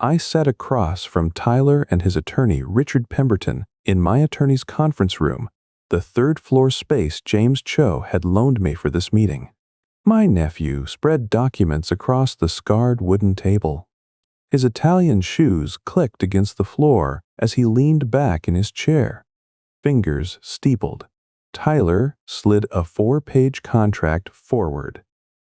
I sat across from Tyler and his attorney, Richard Pemberton, in my attorney's conference room, the third-floor space James Cho had loaned me for this meeting. My nephew spread documents across the scarred wooden table. His Italian shoes clicked against the floor as he leaned back in his chair. Fingers steepled. Tyler slid a 4-page contract forward.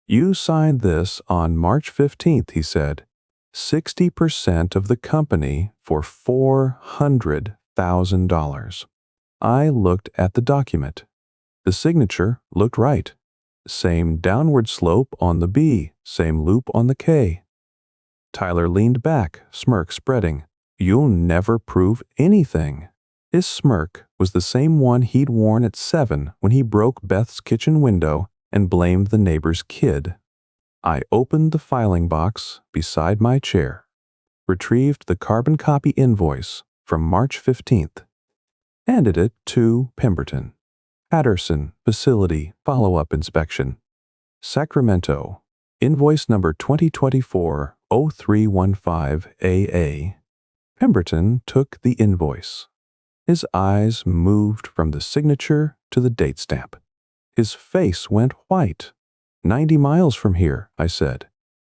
"You signed this on March 15th, he said. 60% of the company for $400,000. I looked at the document. The signature looked right. Same downward slope on the B, same loop on the K. Tyler leaned back, smirk spreading. "You'll never prove anything." His smirk was the same one he'd worn at 7 when he broke Beth's kitchen window and blamed the neighbor's kid. I opened the filing box beside my chair, retrieved the carbon copy invoice from March 15th, handed it to Pemberton. Patterson Facility Follow-Up Inspection. Sacramento. Invoice number 2024-0315AA. Pemberton took the invoice. His eyes moved from the signature to the date stamp. His face went white. 90 miles from here, I said.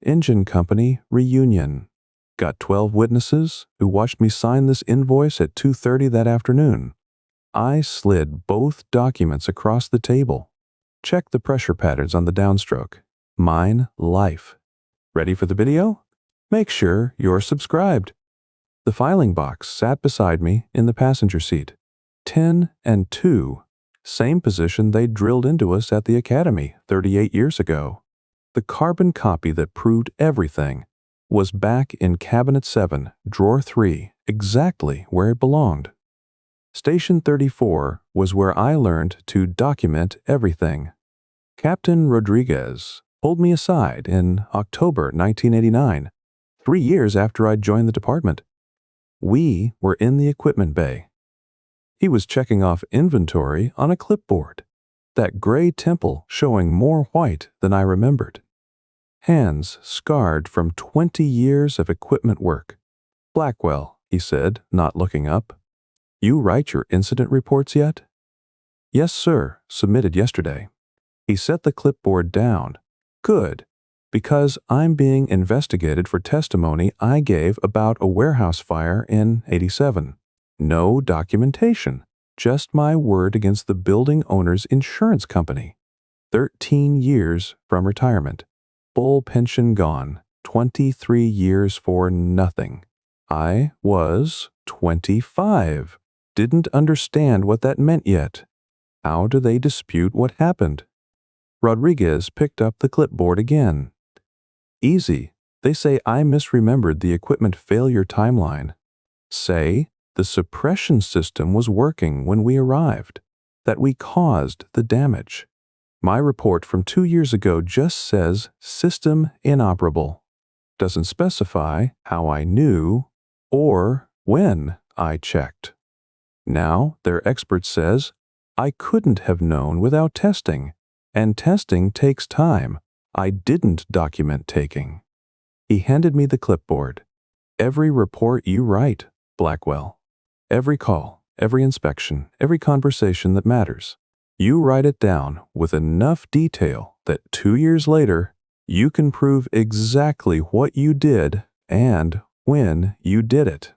Engine company reunion. Got 12 witnesses who watched me sign this invoice at 2:30 that afternoon. I slid both documents across the table. Check the pressure patterns on the downstroke. Mine life. Ready for the video? Make sure you're subscribed. The filing box sat beside me in the passenger seat. 10 and 2. Same position they drilled into us at the academy 38 years ago. The carbon copy that proved everything was back in cabinet 7, drawer 3, exactly where it belonged. Station 34 was where I learned to document everything. Captain Rodriguez pulled me aside in October 1989, 3 years after I'd joined the department. We were in the equipment bay. He was checking off inventory on a clipboard, that gray temple showing more white than I remembered. Hands scarred from 20 years of equipment work. "Blackwell," he said, not looking up. "You write your incident reports yet?" "Yes, sir, submitted yesterday." He set the clipboard down. "Good, because I'm being investigated for testimony I gave about a warehouse fire in '87. No documentation, just my word against the building owner's insurance company. 13 years from retirement. Full pension gone. 23 years for nothing. I was 25. Didn't understand what that meant yet. How do they dispute what happened?" Rodriguez picked up the clipboard again. "Easy. They say I misremembered the equipment failure timeline. Say the suppression system was working when we arrived, that we caused the damage. My report from 2 years ago just says system inoperable. Doesn't specify how I knew or when I checked. Now their expert says I couldn't have known without testing, and testing takes time. I didn't document taking." He handed me the clipboard. "Every report you write, Blackwell. Every call, every inspection, every conversation that matters. You write it down with enough detail that 2 years later, you can prove exactly what you did and when you did it.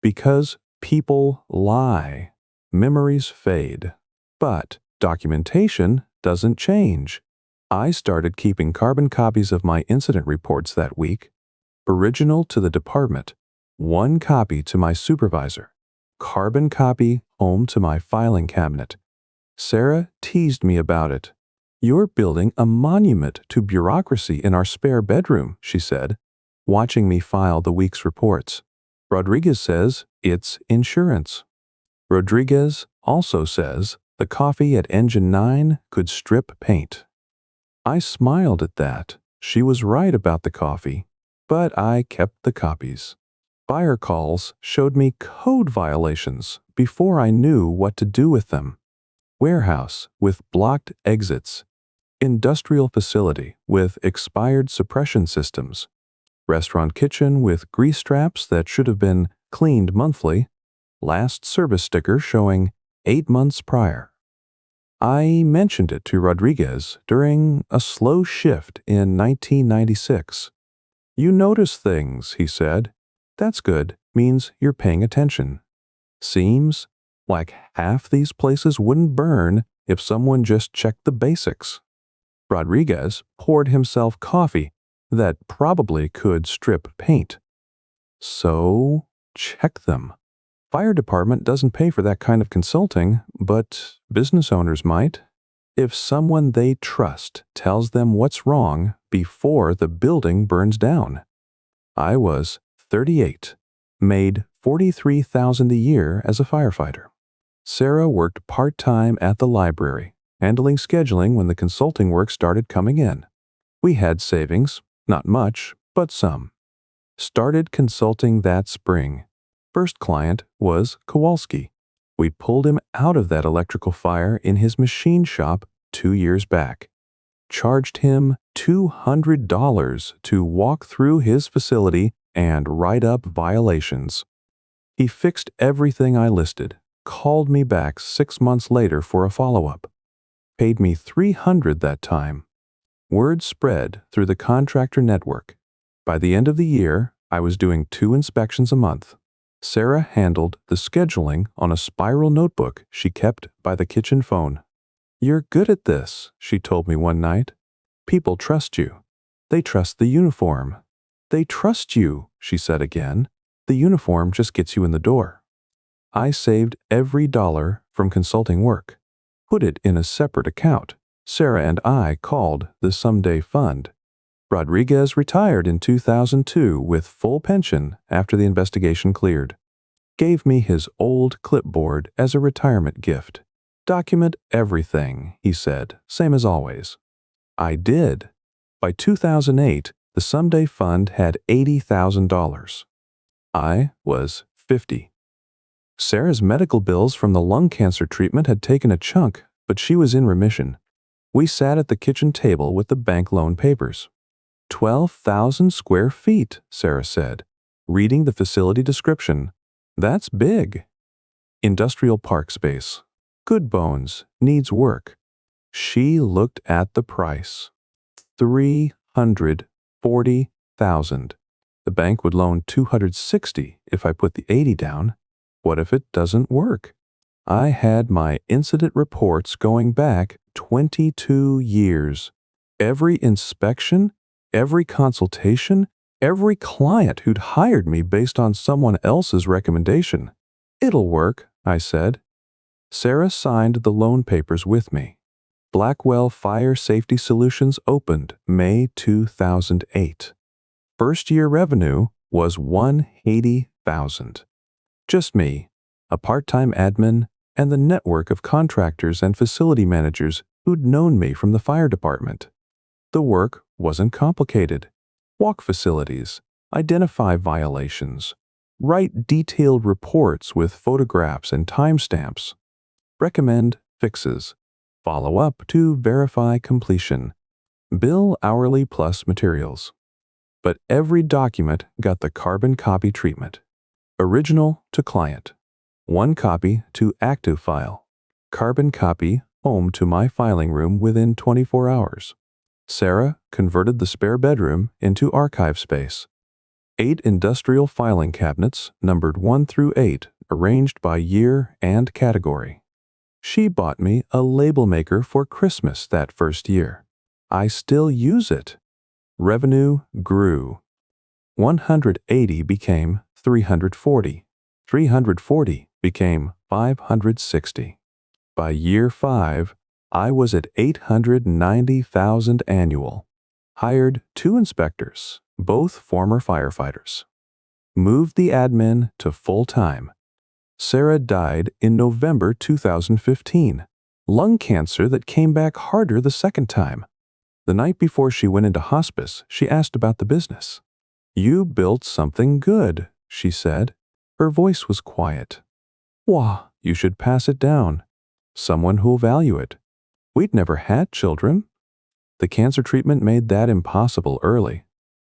Because people lie. Memories fade. But documentation doesn't change. I started keeping carbon copies of my incident reports that week. Original to the department. 1 copy to my supervisor. Carbon copy home to my filing cabinet. Sarah teased me about it. "You're building a monument to bureaucracy in our spare bedroom," she said, watching me file the week's reports. "Rodriguez says it's insurance." Rodriguez also says the coffee at Engine 9 could strip paint. I smiled at that. She was right about the coffee, but I kept the copies. Fire calls showed me code violations before I knew what to do with them. Warehouse with blocked exits. Industrial facility with expired suppression systems. Restaurant kitchen with grease traps that should have been cleaned monthly. Last service sticker showing 8 months prior. I mentioned it to Rodriguez during a slow shift in 1996. "You notice things," he said. "That's good. Means you're paying attention. Seems like half these places wouldn't burn if someone just checked the basics." Rodriguez poured himself coffee that probably could strip paint. "So, check them. Fire department doesn't pay for that kind of consulting, but business owners might. If someone they trust tells them what's wrong before the building burns down." I was 38, made $43,000 a year as a firefighter. Sarah worked part-time at the library, handling scheduling when the consulting work started coming in. We had savings, not much, but some. Started consulting that spring. First client was Kowalski. We pulled him out of that electrical fire in his machine shop 2 years back. Charged him $200 to walk through his facility and write up violations. He fixed everything I listed, called me back 6 months later for a follow-up. Paid me $300 that time. Word spread through the contractor network. By the end of the year, I was doing 2 inspections a month. Sarah handled the scheduling on a spiral notebook she kept by the kitchen phone. "You're good at this," she told me one night. "People trust you. They trust the uniform." "They trust you," she said again. "The uniform just gets you in the door." I saved every dollar from consulting work, put it in a separate account Sarah and I called the Someday Fund. Rodriguez retired in 2002 with full pension after the investigation cleared. Gave me his old clipboard as a retirement gift. "Document everything," he said, "same as always." I did. By 2008, the Someday Fund had $80,000. I was 50. Sarah's medical bills from the lung cancer treatment had taken a chunk, but she was in remission. We sat at the kitchen table with the bank loan papers. 12,000 square feet, Sarah said, reading the facility description. "That's big." Industrial park space. Good bones, needs work. She looked at the price. $340,000. The bank would loan $260 if I put the 80 down. What if it doesn't work? I had my incident reports going back 22 years. Every inspection, every consultation, every client who'd hired me based on someone else's recommendation. "It'll work," I said. Sarah signed the loan papers with me. Blackwell Fire Safety Solutions opened May 2008. First year revenue was $180,000. Just me, a part-time admin, and the network of contractors and facility managers who'd known me from the fire department. The work wasn't complicated. Walk facilities, identify violations, write detailed reports with photographs and timestamps, recommend fixes, follow up to verify completion, bill hourly plus materials. But every document got the carbon copy treatment. Original to client. 1 copy to active file. Carbon copy home to my filing room within 24 hours. Sarah converted the spare bedroom into archive space. 8 industrial filing cabinets numbered 1 through 8, arranged by year and category. She bought me a label maker for Christmas that first year. I still use it. Revenue grew. 180 became 340. 340 became 560. By year 5, I was at $890,000 annual. Hired 2 inspectors, both former firefighters. Moved the admin to full-time. Sarah died in November 2015. Lung cancer that came back harder the second time. The night before she went into hospice, she asked about the business. "You built something good," she said. Her voice was quiet. "Wah, you should pass it down. Someone who'll value it. We'd never had children." The cancer treatment made that impossible early.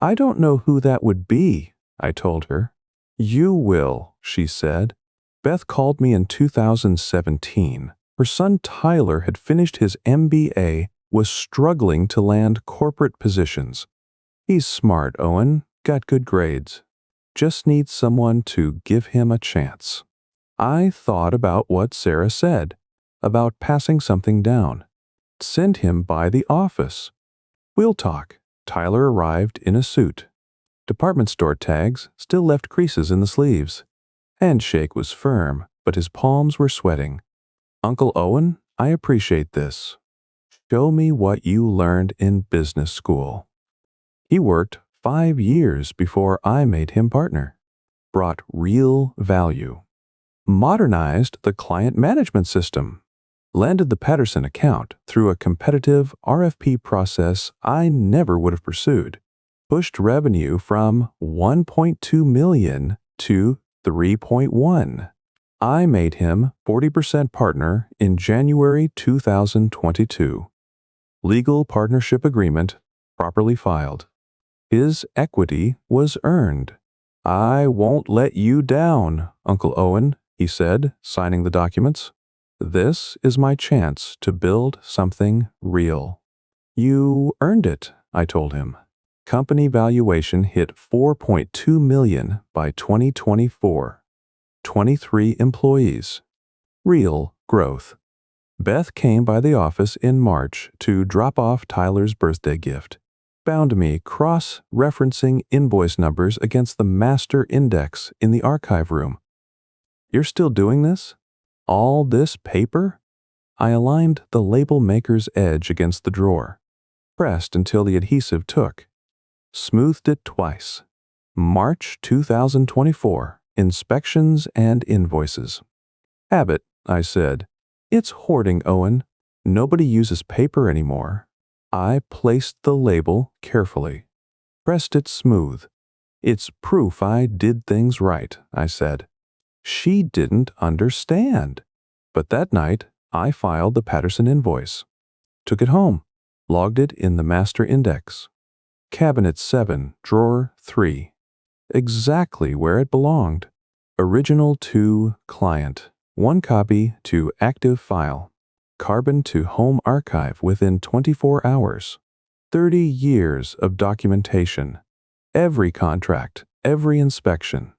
I don't know who that would be, I told her. You will, she said. Beth called me in 2017. Her son Tyler had finished his MBA, was struggling to land corporate positions. He's smart, Owen, got good grades. Just needs someone to give him a chance. I thought about what Sarah said, about passing something down. Send him by the office. We'll talk. Tyler arrived in a suit. Department store tags still left creases in the sleeves. Handshake was firm, but his palms were sweating. Uncle Owen, I appreciate this. Show me what you learned in business school. He worked 5 years before I made him partner. Brought real value. Modernized the client management system. Landed the Patterson account through a competitive RFP process I never would have pursued. Pushed revenue from $1.2 million to $3.1. I made him 40% partner in January 2022. Legal partnership agreement properly filed. His equity was earned. I won't let you down, Uncle Owen, he said, signing the documents. This is my chance to build something real. You earned it, I told him. Company valuation hit $4.2 million by 2024. 23 employees. Real growth. Beth came by the office in March to drop off Tyler's birthday gift. Found me cross-referencing invoice numbers against the master index in the archive room. You're still doing this? All this paper? I aligned the label maker's edge against the drawer. Pressed until the adhesive took. Smoothed it twice. March 2024. Inspections and invoices. Habit, I said. It's hoarding, Owen. Nobody uses paper anymore. I placed the label carefully. Pressed it smooth. It's proof I did things right, I said. She didn't understand. But that night, I filed the Patterson invoice. Took it home. Logged it in the master index. Cabinet 7, drawer 3. Exactly where it belonged. Original to client. 1 copy to active file. Carbon to home archive within 24 hours. 30 years of documentation. Every contract, every inspection,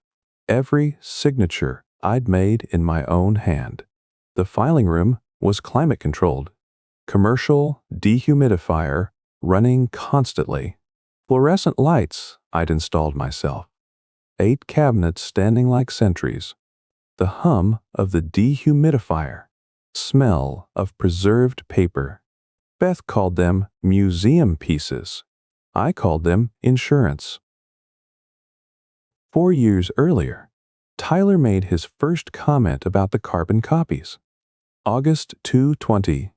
every signature I'd made in my own hand. The filing room was climate controlled. Commercial dehumidifier running constantly. Fluorescent lights I'd installed myself. 8 cabinets standing like sentries. The hum of the dehumidifier. Smell of preserved paper. Beth called them museum pieces. I called them insurance. 4 years earlier, Tyler made his first comment about the carbon copies. August 2/20.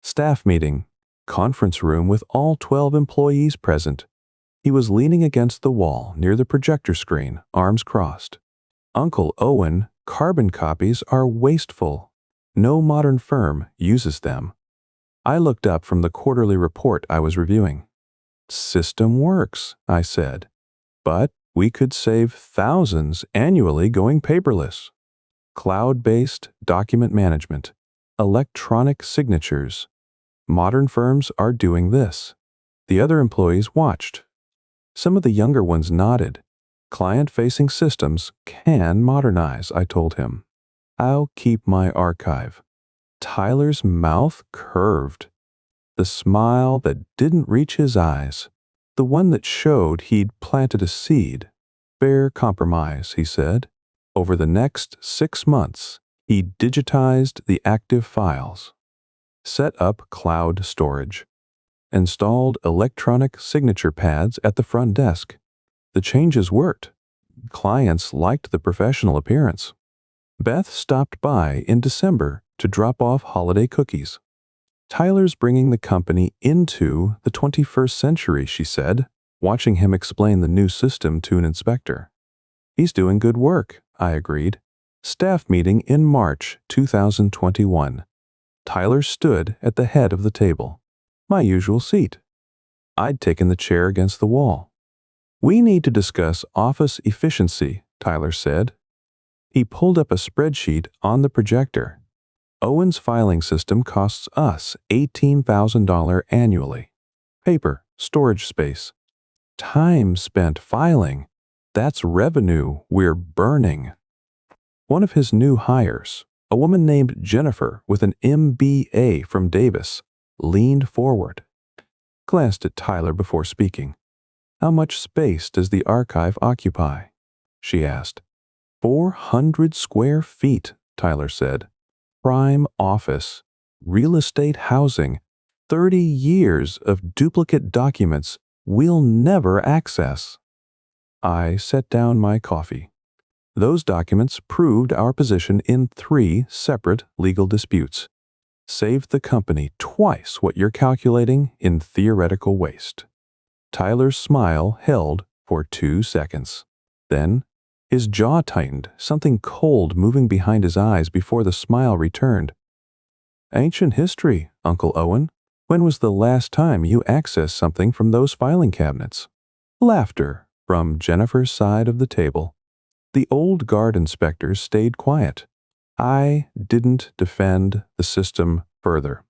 Staff meeting. Conference room with all 12 employees present. He was leaning against the wall near the projector screen, arms crossed. Uncle Owen, carbon copies are wasteful. No modern firm uses them. I looked up from the quarterly report I was reviewing. System works, I said. But we could save thousands annually going paperless. Cloud-based document management. Electronic signatures. Modern firms are doing this. The other employees watched. Some of the younger ones nodded. Client-facing systems can modernize, I told him. I'll keep my archive. Tyler's mouth curved. The smile that didn't reach his eyes. The one that showed he'd planted a seed. Fair compromise, he said. Over the next 6 months, he digitized the active files. Set up cloud storage. Installed electronic signature pads at the front desk. The changes worked. Clients liked the professional appearance. Beth stopped by in December to drop off holiday cookies. Tyler's bringing the company into the 21st century, she said, watching him explain the new system to an inspector. He's doing good work, I agreed. Staff meeting in March 2021. Tyler stood at the head of the table. My usual seat. I'd taken the chair against the wall. "We need to discuss office efficiency," Tyler said. He pulled up a spreadsheet on the projector. "Owen's filing system costs us $18,000 annually. Paper, storage space, time spent filing. That's revenue we're burning." One of his new hires, a woman named Jennifer with an MBA from Davis, leaned forward, glanced at Tyler before speaking. "How much space does the archive occupy?" she asked. 400 square feet, Tyler said. "Prime office, real estate housing, 30 years of duplicate documents we'll never access." I set down my coffee. Those documents proved our position in 3 separate legal disputes. Saved the company twice what you're calculating in theoretical waste. Tyler's smile held for 2 seconds. Then, his jaw tightened, something cold moving behind his eyes before the smile returned. "Ancient history, Uncle Owen. When was the last time you accessed something from those filing cabinets?" Laughter from Jennifer's side of the table. The old guard inspectors stayed quiet. I didn't defend the system further.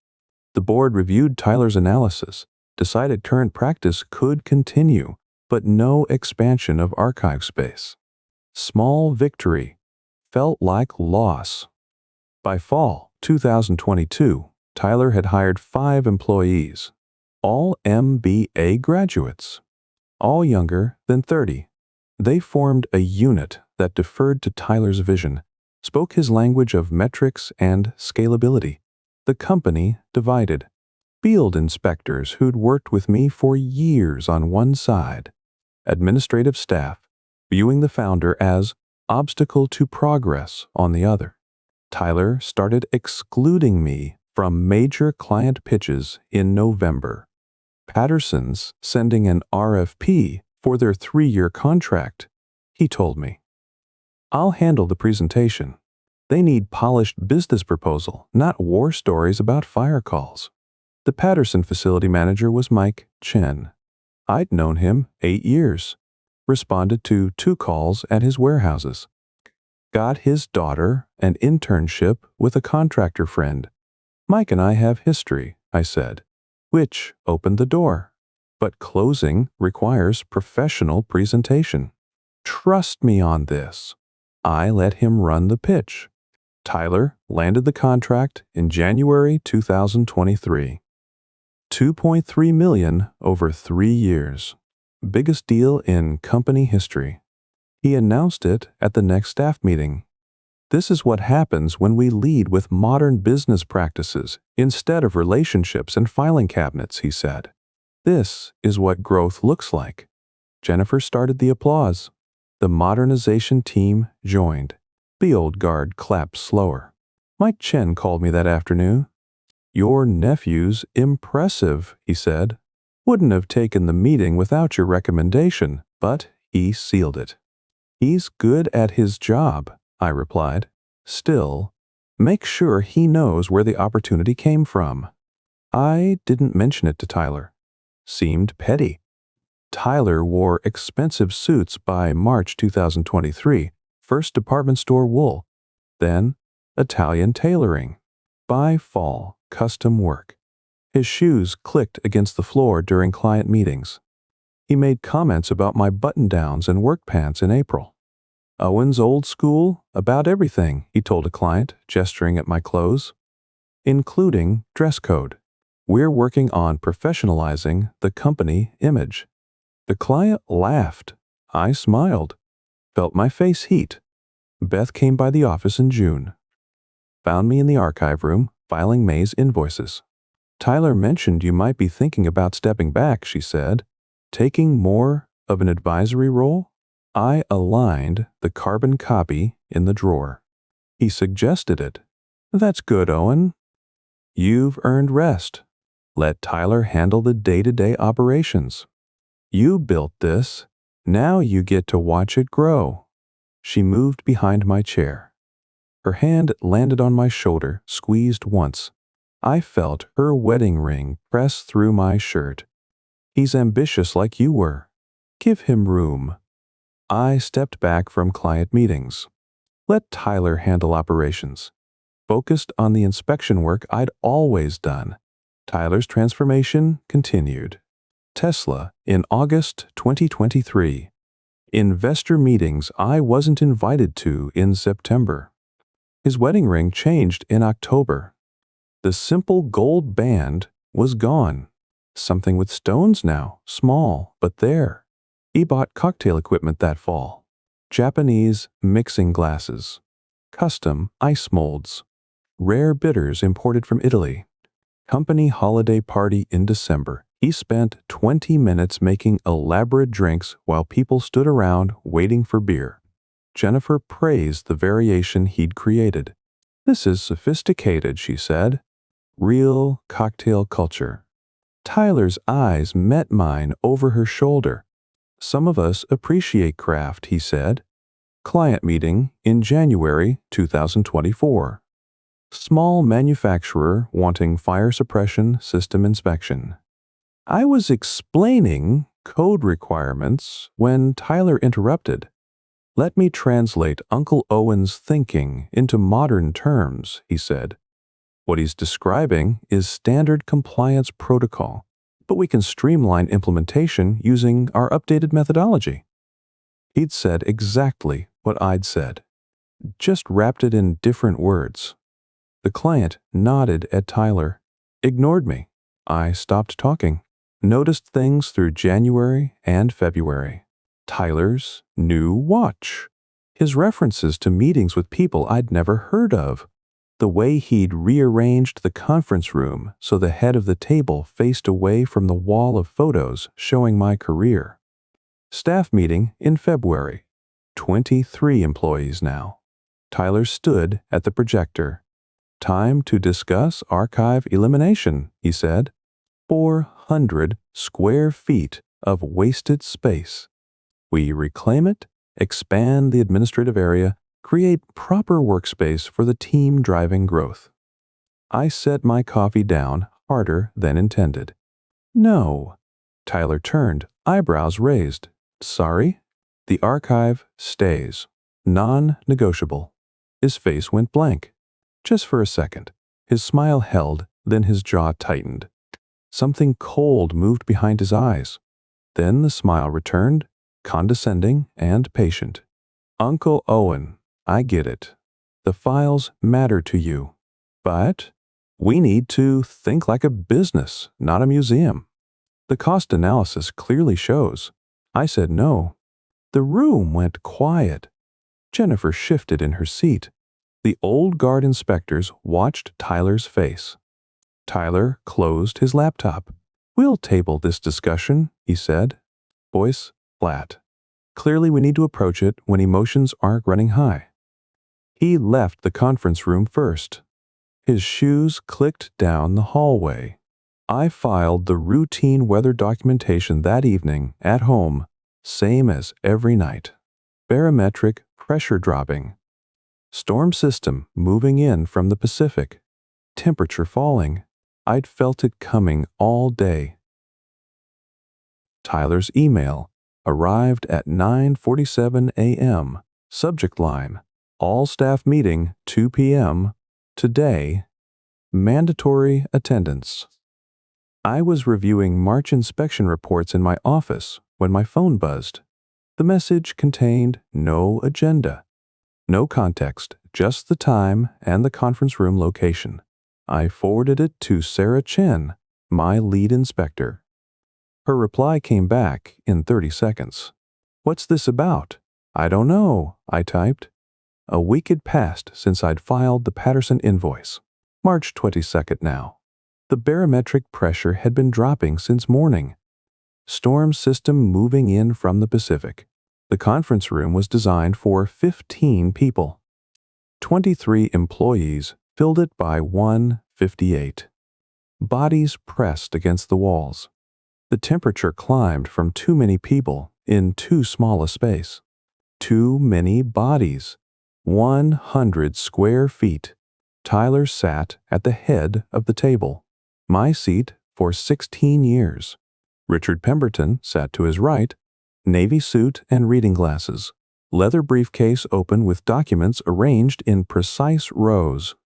The board reviewed Tyler's analysis, decided current practice could continue, but no expansion of archive space. Small victory felt like loss. By fall 2022, Tyler had hired 5 employees, all MBA graduates, all younger than 30. They formed a unit that deferred to Tyler's vision, spoke his language of metrics and scalability. The company divided. Field inspectors who'd worked with me for years on one side, administrative staff viewing the founder as obstacle to progress on the other. Tyler started excluding me from major client pitches in November. Patterson's sending an RFP for their 3-year contract, he told me. "I'll handle the presentation. They need polished business proposal, not war stories about fire calls." The Patterson facility manager was Mike Chen. I'd known him 8 years. Responded to 2 calls at his warehouses. Got his daughter an internship with a contractor friend. "Mike and I have history," I said, which opened the door. "But closing requires professional presentation. Trust me on this." I let him run the pitch. Tyler landed the contract in January 2023. $2.3 million over 3 years. Biggest deal in company history. He announced it at the next staff meeting. "This is what happens when we lead with modern business practices instead of relationships and filing cabinets," he said. "This is what growth looks like." Jennifer started the applause. The modernization team joined. The old guard clapped slower. Mike Chen called me that afternoon. "Your nephew's impressive," he said. "Wouldn't have taken the meeting without your recommendation, but he sealed it." "He's good at his job," I replied. "Still, make sure he knows where the opportunity came from." I didn't mention it to Tyler. Seemed petty. Tyler wore expensive suits by March 2023, first department store wool, then Italian tailoring. By fall, custom work. His shoes clicked against the floor during client meetings. He made comments about my button-downs and work pants in April. "Owen's old school about everything," he told a client, gesturing at my clothes, including dress code. "We're working on professionalizing the company image." The client laughed. I smiled, felt my face heat. Beth came by the office in June. Found me in the archive room, filing May's invoices. "Tyler mentioned you might be thinking about stepping back," she said. "Taking more of an advisory role?" I aligned the carbon copy in the drawer. He suggested it. "That's good, Owen. You've earned rest. Let Tyler handle the day-to-day operations. You built this. Now you get to watch it grow." She moved behind my chair. Her hand landed on my shoulder, squeezed once. I felt her wedding ring press through my shirt. "He's ambitious like you were." Give him room. I stepped back from client meetings. Let Tyler handle operations. Focused on the inspection work I'd always done. Tyler's transformation continued. Tesla in August 2023. Investor meetings I wasn't invited to in September. His wedding ring changed in October. The simple gold band was gone. Something with stones now, small, but there. He bought cocktail equipment that fall. Japanese mixing glasses. Custom ice molds. Rare bitters imported from Italy. Company holiday party in December. He spent 20 minutes making elaborate drinks while people stood around waiting for beer. Jennifer praised the variation he'd created. "This is sophisticated," she said. Real cocktail culture. Tyler's eyes met mine over her shoulder. "Some of us appreciate craft," he said. Client meeting in January 2024. Small manufacturer wanting fire suppression system inspection. I was explaining code requirements when Tyler interrupted. "Let me translate Uncle Owen's thinking into modern terms," he said. "What he's describing is standard compliance protocol, but we can streamline implementation using our updated methodology." He'd said exactly what I'd said, just wrapped it in different words. The client nodded at Tyler, ignored me. I stopped talking, noticed things through January and February. Tyler's new watch. His references to meetings with people I'd never heard of. The way he'd rearranged the conference room so the head of the table faced away from the wall of photos showing my career. Staff meeting in February. 23 employees now. Tyler stood at the projector. "Time to discuss archive elimination," he said. 400 square feet of wasted space. We reclaim it, expand the administrative area, create proper workspace for the team driving growth. I set my coffee down harder than intended. "No." Tyler turned, eyebrows raised. "Sorry?" "The archive stays. Non-negotiable." His face went blank. Just for a second. His smile held, then his jaw tightened. Something cold moved behind his eyes. Then the smile returned, condescending and patient. "Uncle Owen, I get it. The files matter to you. But we need to think like a business, not a museum. The cost analysis clearly shows." I said no. The room went quiet. Jennifer shifted in her seat. The old guard inspectors watched Tyler's face. Tyler closed his laptop. "We'll table this discussion," he said. Voice flat. "Clearly we need to approach it when emotions aren't running high." He left the conference room first. His shoes clicked down the hallway. I filed the routine weather documentation that evening at home, same as every night. Barometric pressure dropping. Storm system moving in from the Pacific. Temperature falling. I'd felt it coming all day. Tyler's email arrived at 9:47 a.m. Subject line: all staff meeting 2 p.m. Today. Mandatory attendance. I was reviewing March inspection reports in my office when my phone buzzed. The message contained no agenda. No context, just the time and the conference room location. I forwarded it to Sarah Chen, my lead inspector. Her reply came back in 30 seconds. "What's this about?" "I don't know," I typed. A week had passed since I'd filed the Patterson invoice. March 22nd now. The barometric pressure had been dropping since morning. Storm system moving in from the Pacific. The conference room was designed for 15 people. 23 employees filled it by 158. Bodies pressed against the walls. The temperature climbed from too many people in too small a space. Too many bodies. 100 square feet. Tyler sat at the head of the table. My seat for 16 years. Richard Pemberton sat to his right. navy suit and reading glasses, leather briefcase open with documents arranged in precise rows.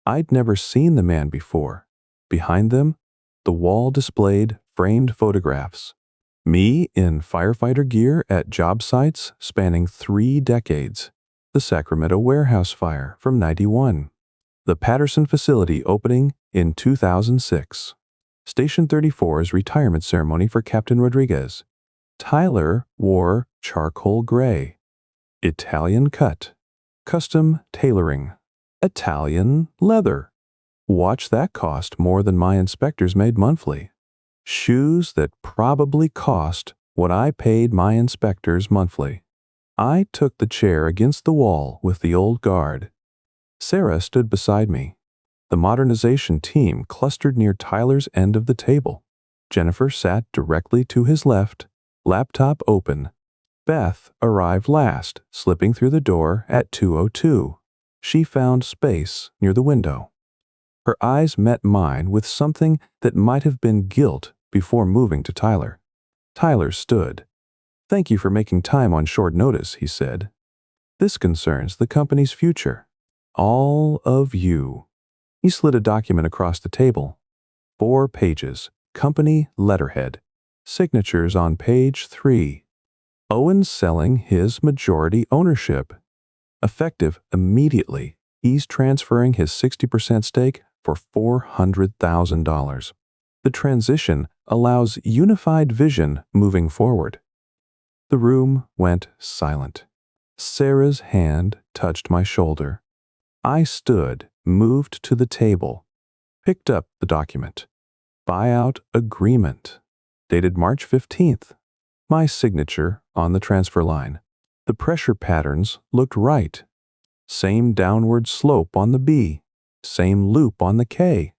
I'd never seen the man before. Behind them, the wall displayed framed photographs. Me in firefighter gear at job sites spanning 3 decades. The Sacramento warehouse fire from '91. The Patterson facility opening in 2006. Station 34's retirement ceremony for Captain Rodriguez. Tyler wore charcoal gray. Italian cut. Custom tailoring. Italian leather. Watch that cost more than my inspectors made monthly. Shoes that probably cost what I paid my inspectors monthly. I took the chair against the wall with the old guard. Sarah stood beside me. The modernization team clustered near Tyler's end of the table. Jennifer sat directly to his left, laptop open. Beth arrived last, slipping through the door at 2:02. She found space near the window. Her eyes met mine with something that might have been guilt before moving to Tyler. Tyler stood. "Thank you for making time on short notice," he said. "This concerns the company's future. All of you." He slid a document across the table. 4 pages, company letterhead. Signatures on page 3. Owen selling his majority ownership. Effective immediately, he's transferring his 60% stake for $400,000. The transition allows unified vision moving forward. The room went silent. Sarah's hand touched my shoulder. I stood, moved to the table, picked up the document. Buyout agreement. Dated March 15th. My signature on the transfer line. The pressure patterns looked right. Same downward slope on the B. Same loop on the K.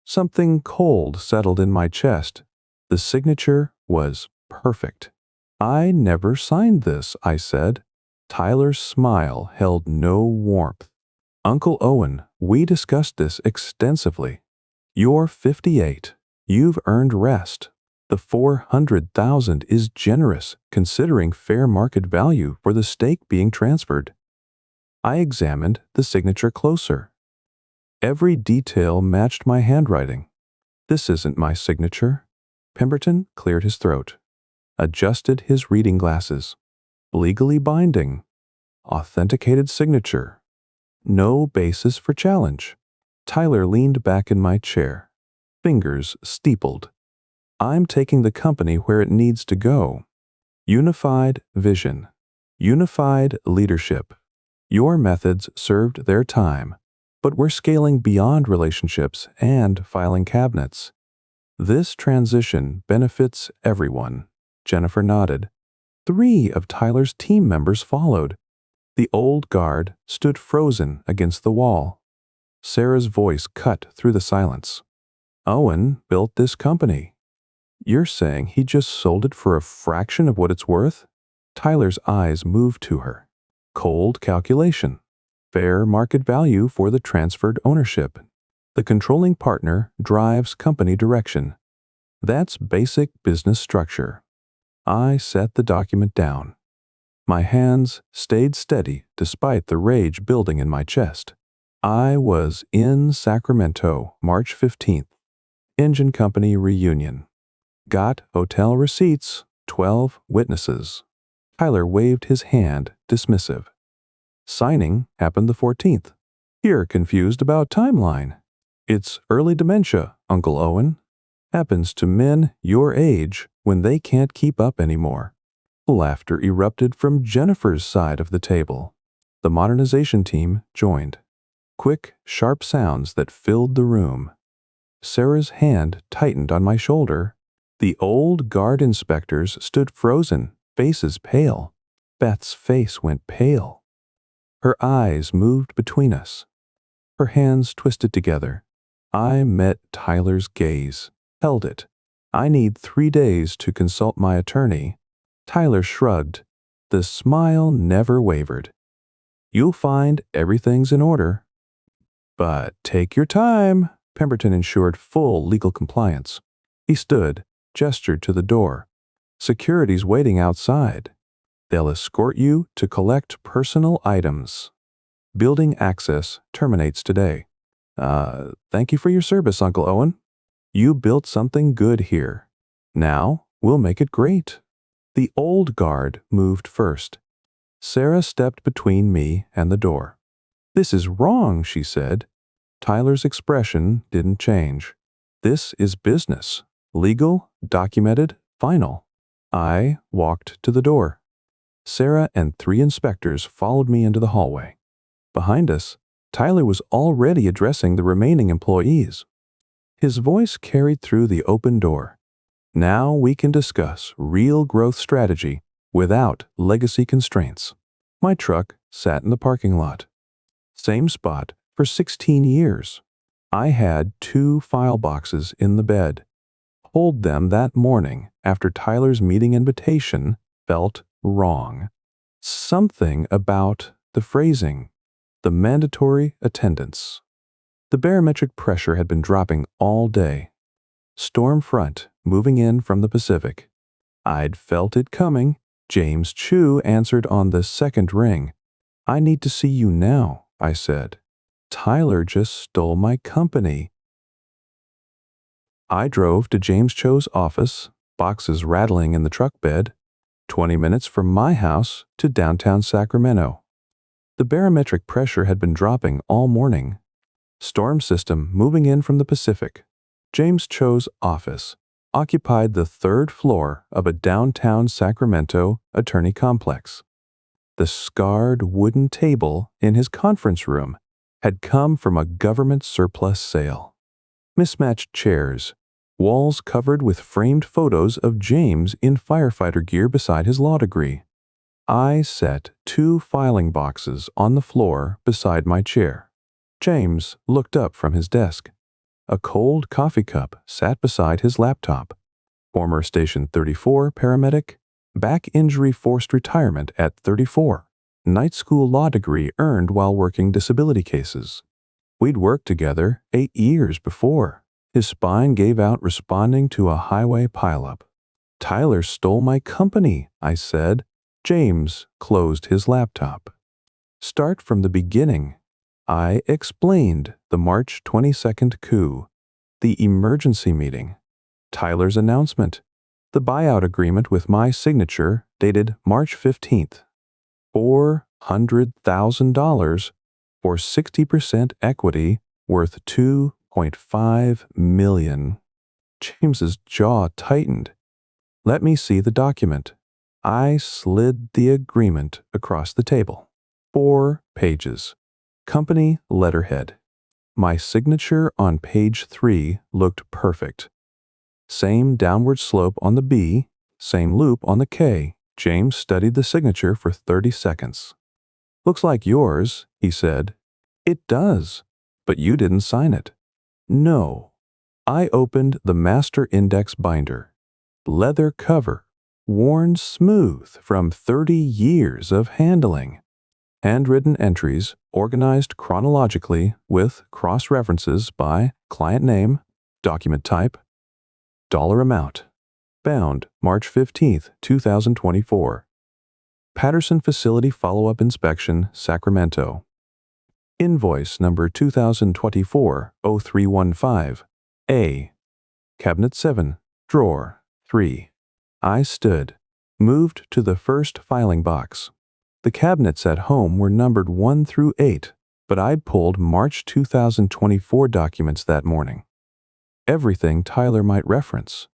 Something cold settled in my chest. The signature was perfect. "I never signed this," I said. Tyler's smile held no warmth. "Uncle Owen, we discussed this extensively. You're 58. You've earned rest. The $400,000 is generous considering fair market value for the stake being transferred." I examined the signature closer. Every detail matched my handwriting. "This isn't my signature." Pemberton cleared his throat, adjusted his reading glasses. "Legally binding. Authenticated signature. No basis for challenge." Tyler leaned back in my chair, fingers steepled. "I'm taking the company where it needs to go. Unified vision. Unified leadership. Your methods served their time, but we're scaling beyond relationships and filing cabinets. This transition benefits everyone." Jennifer nodded. 3 of Tyler's team members followed. The old guard stood frozen against the wall. Sarah's voice cut through the silence. "Owen built this company. You're saying he just sold it for a fraction of what it's worth?" Tyler's eyes moved to her. "Cold calculation. Fair market value for the transferred ownership. The controlling partner drives company direction. That's basic business structure." I set the document down. My hands stayed steady despite the rage building in my chest. I was in Sacramento, March 15th. Engine company reunion. Got hotel receipts, 12 witnesses. Tyler waved his hand, dismissive. Signing happened the 14th. You're confused about timeline. It's early dementia, Uncle Owen. Happens to men your age when they can't keep up anymore. Laughter erupted from Jennifer's side of the table. The modernization team joined. Quick, sharp sounds that filled the room. Sarah's hand tightened on my shoulder. The old guard inspectors stood frozen, faces pale. Beth's face went pale. Her eyes moved between us. Her hands twisted together. I met Tyler's gaze, held it. "I need 3 days to consult my attorney." Tyler shrugged. The smile never wavered. "You'll find everything's in order." "But take your time." Pemberton ensured full legal compliance. He stood, gestured to the door. Security's waiting outside. They'll escort you to collect personal items. Building access terminates today. Thank you for your service, Uncle Owen. You built something good here. Now we'll make it great." The old guard moved first. Sarah stepped between me and the door. "This is wrong," she said. Tyler's expression didn't change. "This is business. Legal, documented, final." I walked to the door. Sarah and 3 inspectors followed me into the hallway. Behind us, Tyler was already addressing the remaining employees. His voice carried through the open door. "Now we can discuss real growth strategy without legacy constraints." My truck sat in the parking lot. Same spot for 16 years. I had 2 file boxes in the bed. Pulled them that morning after Tyler's meeting invitation felt wrong. Something about the phrasing, the mandatory attendance. The barometric pressure had been dropping all day. Storm front moving in from the Pacific. I'd felt it coming. James Chu answered on the second ring. "I need to see you now," I said. "Tyler just stole my company." I drove to James Cho's office, boxes rattling in the truck bed, 20 minutes from my house to downtown Sacramento. The barometric pressure had been dropping all morning. Storm system moving in from the Pacific. James Cho's office occupied the 3rd floor of a downtown Sacramento attorney complex. The scarred wooden table in his conference room had come from a government surplus sale. Mismatched chairs, walls covered with framed photos of James in firefighter gear beside his law degree. I set 2 filing boxes on the floor beside my chair. James looked up from his desk. A cold coffee cup sat beside his laptop. Former Station 34 paramedic, back injury forced retirement at 34. Night school law degree earned while working disability cases. We'd worked together 8 years before. His spine gave out responding to a highway pileup. "Tyler stole my company," I said. James closed his laptop. "Start from the beginning." I explained the March 22nd coup, the emergency meeting, Tyler's announcement, the buyout agreement with my signature dated March 15th. $400,000 for 60% equity worth $2.5 million. James's jaw tightened. "Let me see the document." I slid the agreement across the table. 4 pages. Company letterhead. My signature on page 3 looked perfect. Same downward slope on the B, same loop on the K. James studied the signature for 30 seconds. "Looks like yours," he said. "It does, but you didn't sign it." "No." I opened the master index binder. Leather cover, worn smooth from 30 years of handling. Handwritten entries organized chronologically with cross-references by client name, document type, dollar amount. Bound March 15th, 2024. Patterson Facility Follow-Up Inspection, Sacramento. Invoice number 2024-0315. A. Cabinet 7, drawer 3. I stood, moved to the first filing box. The cabinets at home were numbered 1 through 8, but I'd pulled March 2024 documents that morning. Everything Tyler might reference.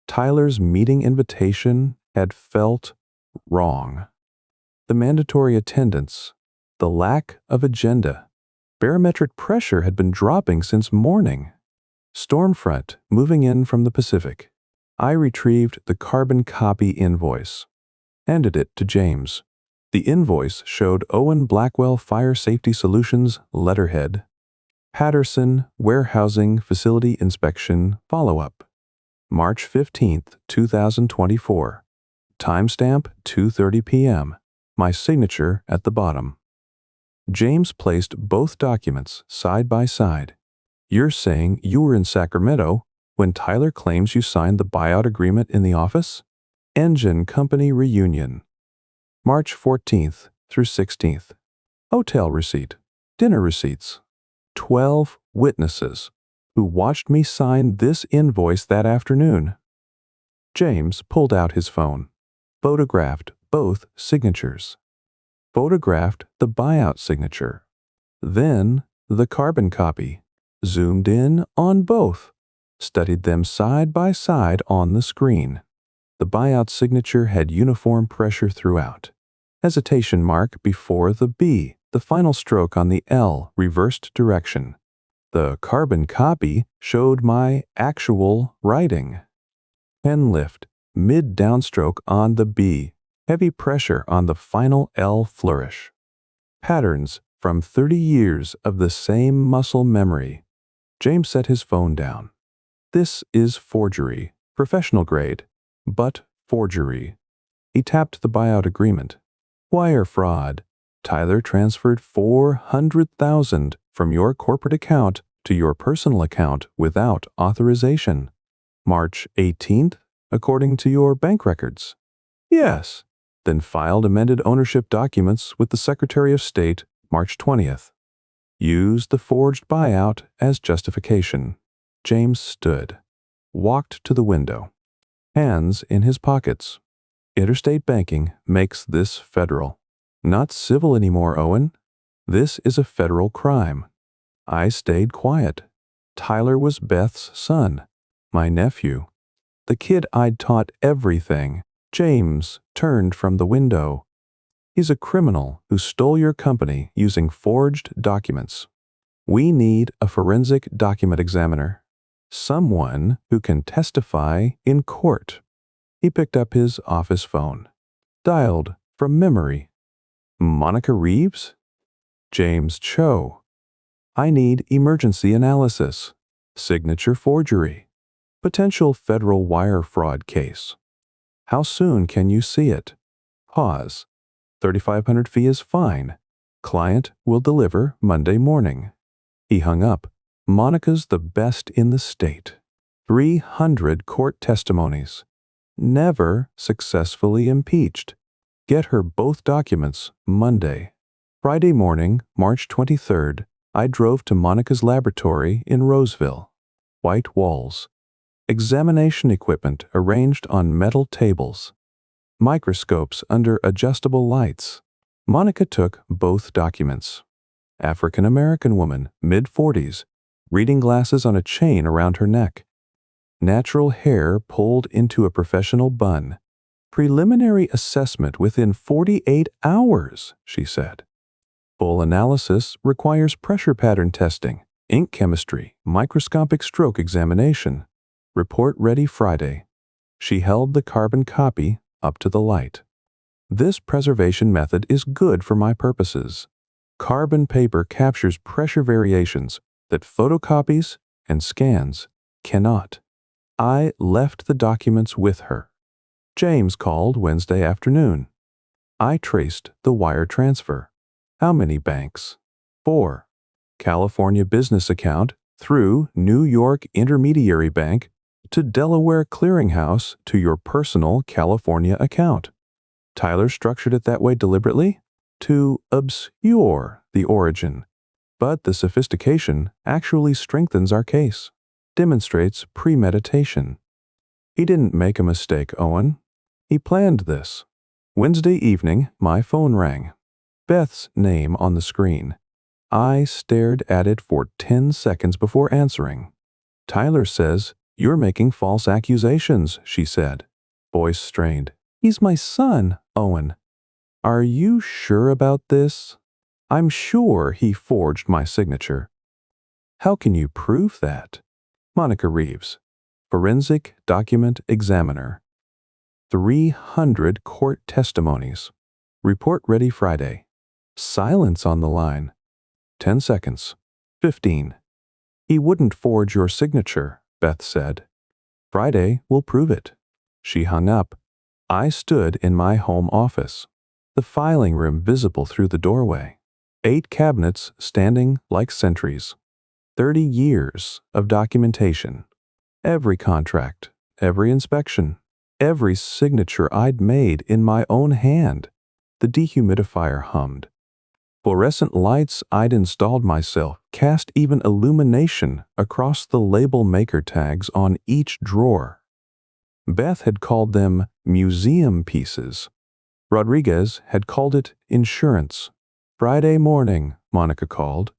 Tyler's meeting invitation had felt wrong. The mandatory attendance, the lack of agenda. Barometric pressure had been dropping since morning. Storm front moving in from the Pacific. I retrieved the carbon copy invoice, handed it to James. The invoice showed Owen Blackwell Fire Safety Solutions letterhead. Patterson Warehousing Facility Inspection Follow-Up. March 15th, 2024. Timestamp 2:30 p.m. My signature at the bottom. James placed both documents side by side. "You're saying you were in Sacramento when Tyler claims you signed the buyout agreement in the office?" Engine Company Reunion, March 14th through 16th. Hotel receipt, dinner receipts. 12 witnesses who watched me sign this invoice that afternoon. James pulled out his phone, photographed both signatures, photographed the buyout signature, then the carbon copy, zoomed in on both, studied them side by side on the screen. The buyout signature had uniform pressure throughout. Hesitation mark before the B, the final stroke on the L, reversed direction. The carbon copy showed my actual writing. Pen lift, mid-downstroke on the B, heavy pressure on the final L flourish. Patterns from 30 years of the same muscle memory. James set his phone down. This is forgery, professional grade, but forgery. He tapped the buyout agreement. Wire fraud. Tyler transferred $400,000 from your corporate account to your personal account without authorization. March 18th, according to your bank records. Yes. Then filed amended ownership documents with the Secretary of State March 20th. Used the forged buyout as justification. James stood, walked to the window, hands in his pockets. Interstate banking makes this federal. Not civil anymore, Owen. This is a federal crime. I stayed quiet. Tyler was Beth's son, my nephew. The kid I'd taught everything. James turned from the window. He's a criminal who stole your company using forged documents. We need a forensic document examiner. Someone who can testify in court. He picked up his office phone. Dialed from memory. Monica Reeves? James Cho. I need emergency analysis. Signature forgery. Potential federal wire fraud case. How soon can you see it? Pause. $3,500 fee is fine. Client will deliver Monday morning. He hung up. Monica's the best in the state. 300 court testimonies. Never successfully impeached. Get her both documents Monday. Friday morning, March 23rd, I drove to Monica's laboratory in Roseville. White walls. Examination equipment arranged on metal tables. Microscopes under adjustable lights. Monica took both documents. African-American woman, mid-40s, reading glasses on a chain around her neck. Natural hair pulled into a professional bun. Preliminary assessment within 48 hours, she said. Full analysis requires pressure pattern testing, ink chemistry, microscopic stroke examination. Report ready Friday. She held the carbon copy up to the light. This preservation method is good for my purposes. Carbon paper captures pressure variations that photocopies and scans cannot. I left the documents with her. James called Wednesday afternoon. I traced the wire transfer. How many banks? 4. California business account through New York intermediary bank to Delaware clearinghouse to your personal California account. Tyler structured it that way deliberately to obscure the origin, but the sophistication actually strengthens our case, demonstrates premeditation. He didn't make a mistake, Owen. He planned this. Wednesday evening, my phone rang. Beth's name on the screen. I stared at it for 10 seconds before answering. Tyler says, "You're making false accusations," she said. Voice strained. "He's my son, Owen." "Are you sure about this?" "I'm sure he forged my signature." "How can you prove that?" Monica Reeves, Forensic Document Examiner. 300 court testimonies. Report ready Friday. Silence on the line. 10 seconds. 15. "He wouldn't forge your signature," Beth said. "Friday will prove it." She hung up. I stood in my home office. The filing room visible through the doorway. 8 cabinets standing like sentries. 30 years of documentation. Every contract, every inspection, Every signature I'd made in my own hand. The dehumidifier hummed. Fluorescent lights I'd installed myself cast even illumination across the label maker tags on each drawer. Beth had called them museum pieces. Rodriguez had called it insurance. Friday morning, Monica called.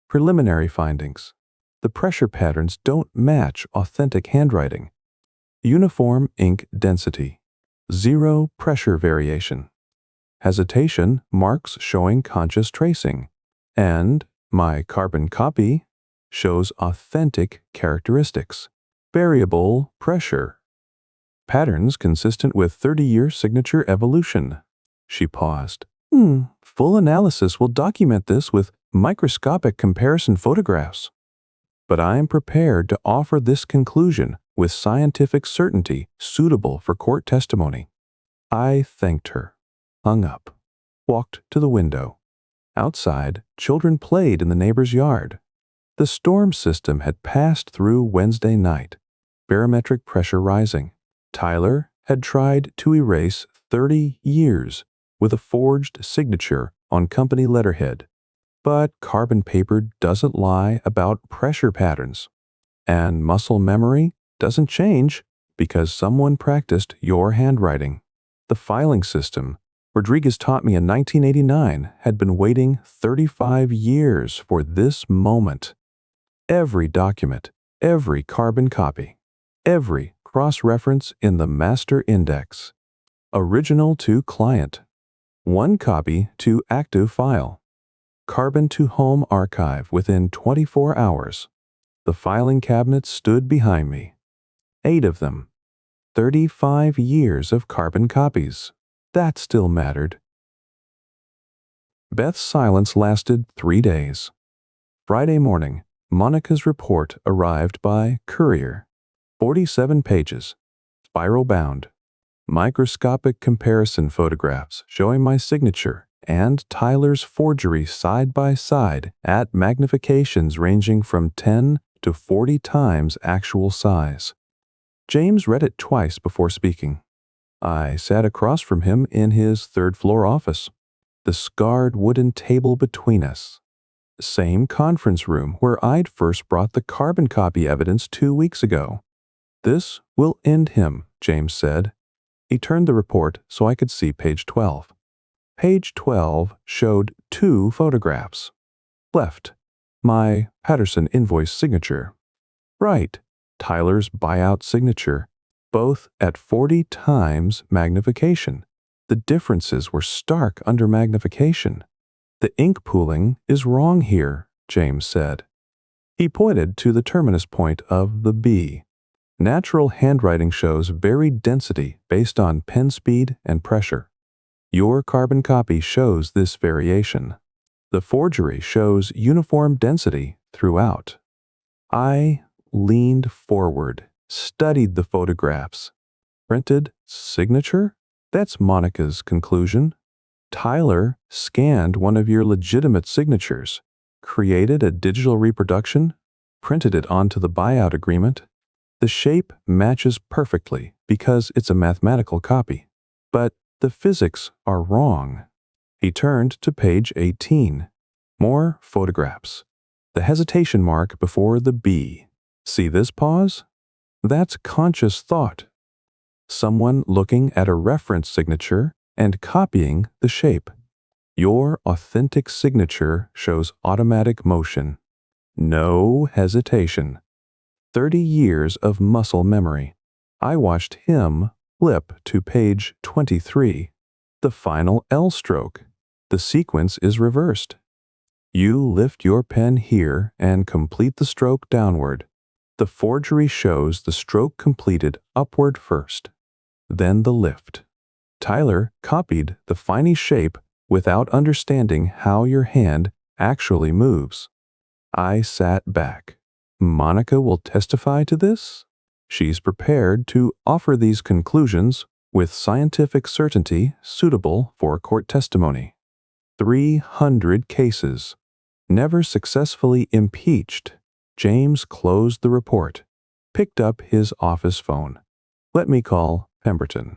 Preliminary findings. The pressure patterns don't match authentic handwriting. Uniform ink density. 0 pressure variation. Hesitation marks showing conscious tracing. And my carbon copy shows authentic characteristics. Variable pressure. Patterns consistent with 30-year signature evolution. She paused. Full analysis will document this with microscopic comparison photographs. But I am prepared to offer this conclusion with scientific certainty suitable for court testimony. I thanked her, hung up, walked to the window. Outside, children played in the neighbor's yard. The storm system had passed through Wednesday night, barometric pressure rising. Tyler had tried to erase 30 years with a forged signature on company letterhead. But carbon paper doesn't lie about pressure patterns. And muscle memory doesn't change because someone practiced your handwriting. The filing system Rodriguez taught me in 1989 had been waiting 35 years for this moment. Every document, every carbon copy, every cross-reference in the master index. Original to client. 1 copy to active file. Carbon to home archive within 24 hours. The filing cabinet stood behind me. 8 of them. 35 years of carbon copies. That still mattered. Beth's silence lasted 3 days. Friday morning, Monica's report arrived by courier. 47 pages, spiral bound. Microscopic comparison photographs showing my signature and Tyler's forgery side by side at magnifications ranging from 10 to 40 times actual size. James read it twice before speaking. I sat across from him in his third-floor office, the scarred wooden table between us. Same conference room where I'd first brought the carbon copy evidence 2 weeks ago. This will end him, James said. He turned the report so I could see page 12. Page 12 showed 2 photographs. Left, my Patterson invoice signature. Right, Tyler's buyout signature, both at 40 times magnification. The differences were stark under magnification. The ink pooling is wrong here, James said. He pointed to the terminus point of the B. Natural handwriting shows varied density based on pen speed and pressure. Your carbon copy shows this variation. The forgery shows uniform density throughout. I leaned forward, studied the photographs. Printed signature? That's Monica's conclusion. Tyler scanned one of your legitimate signatures, created a digital reproduction, printed it onto the buyout agreement. The shape matches perfectly because it's a mathematical copy. But the physics are wrong. He turned to page 18. More photographs. The hesitation mark before the B. See this pause? That's conscious thought. Someone looking at a reference signature and copying the shape. Your authentic signature shows automatic motion. No hesitation. 30 years of muscle memory. I watched him flip to page 23. The final L stroke. The sequence is reversed. You lift your pen here and complete the stroke downward. The forgery shows the stroke completed upward first, then the lift. Tyler copied the finey shape without understanding how your hand actually moves. I sat back. Monica will testify to this? She's prepared to offer these conclusions with scientific certainty suitable for court testimony. 300 cases. Never successfully impeached. James closed the report, picked up his office phone. Let me call Pemberton.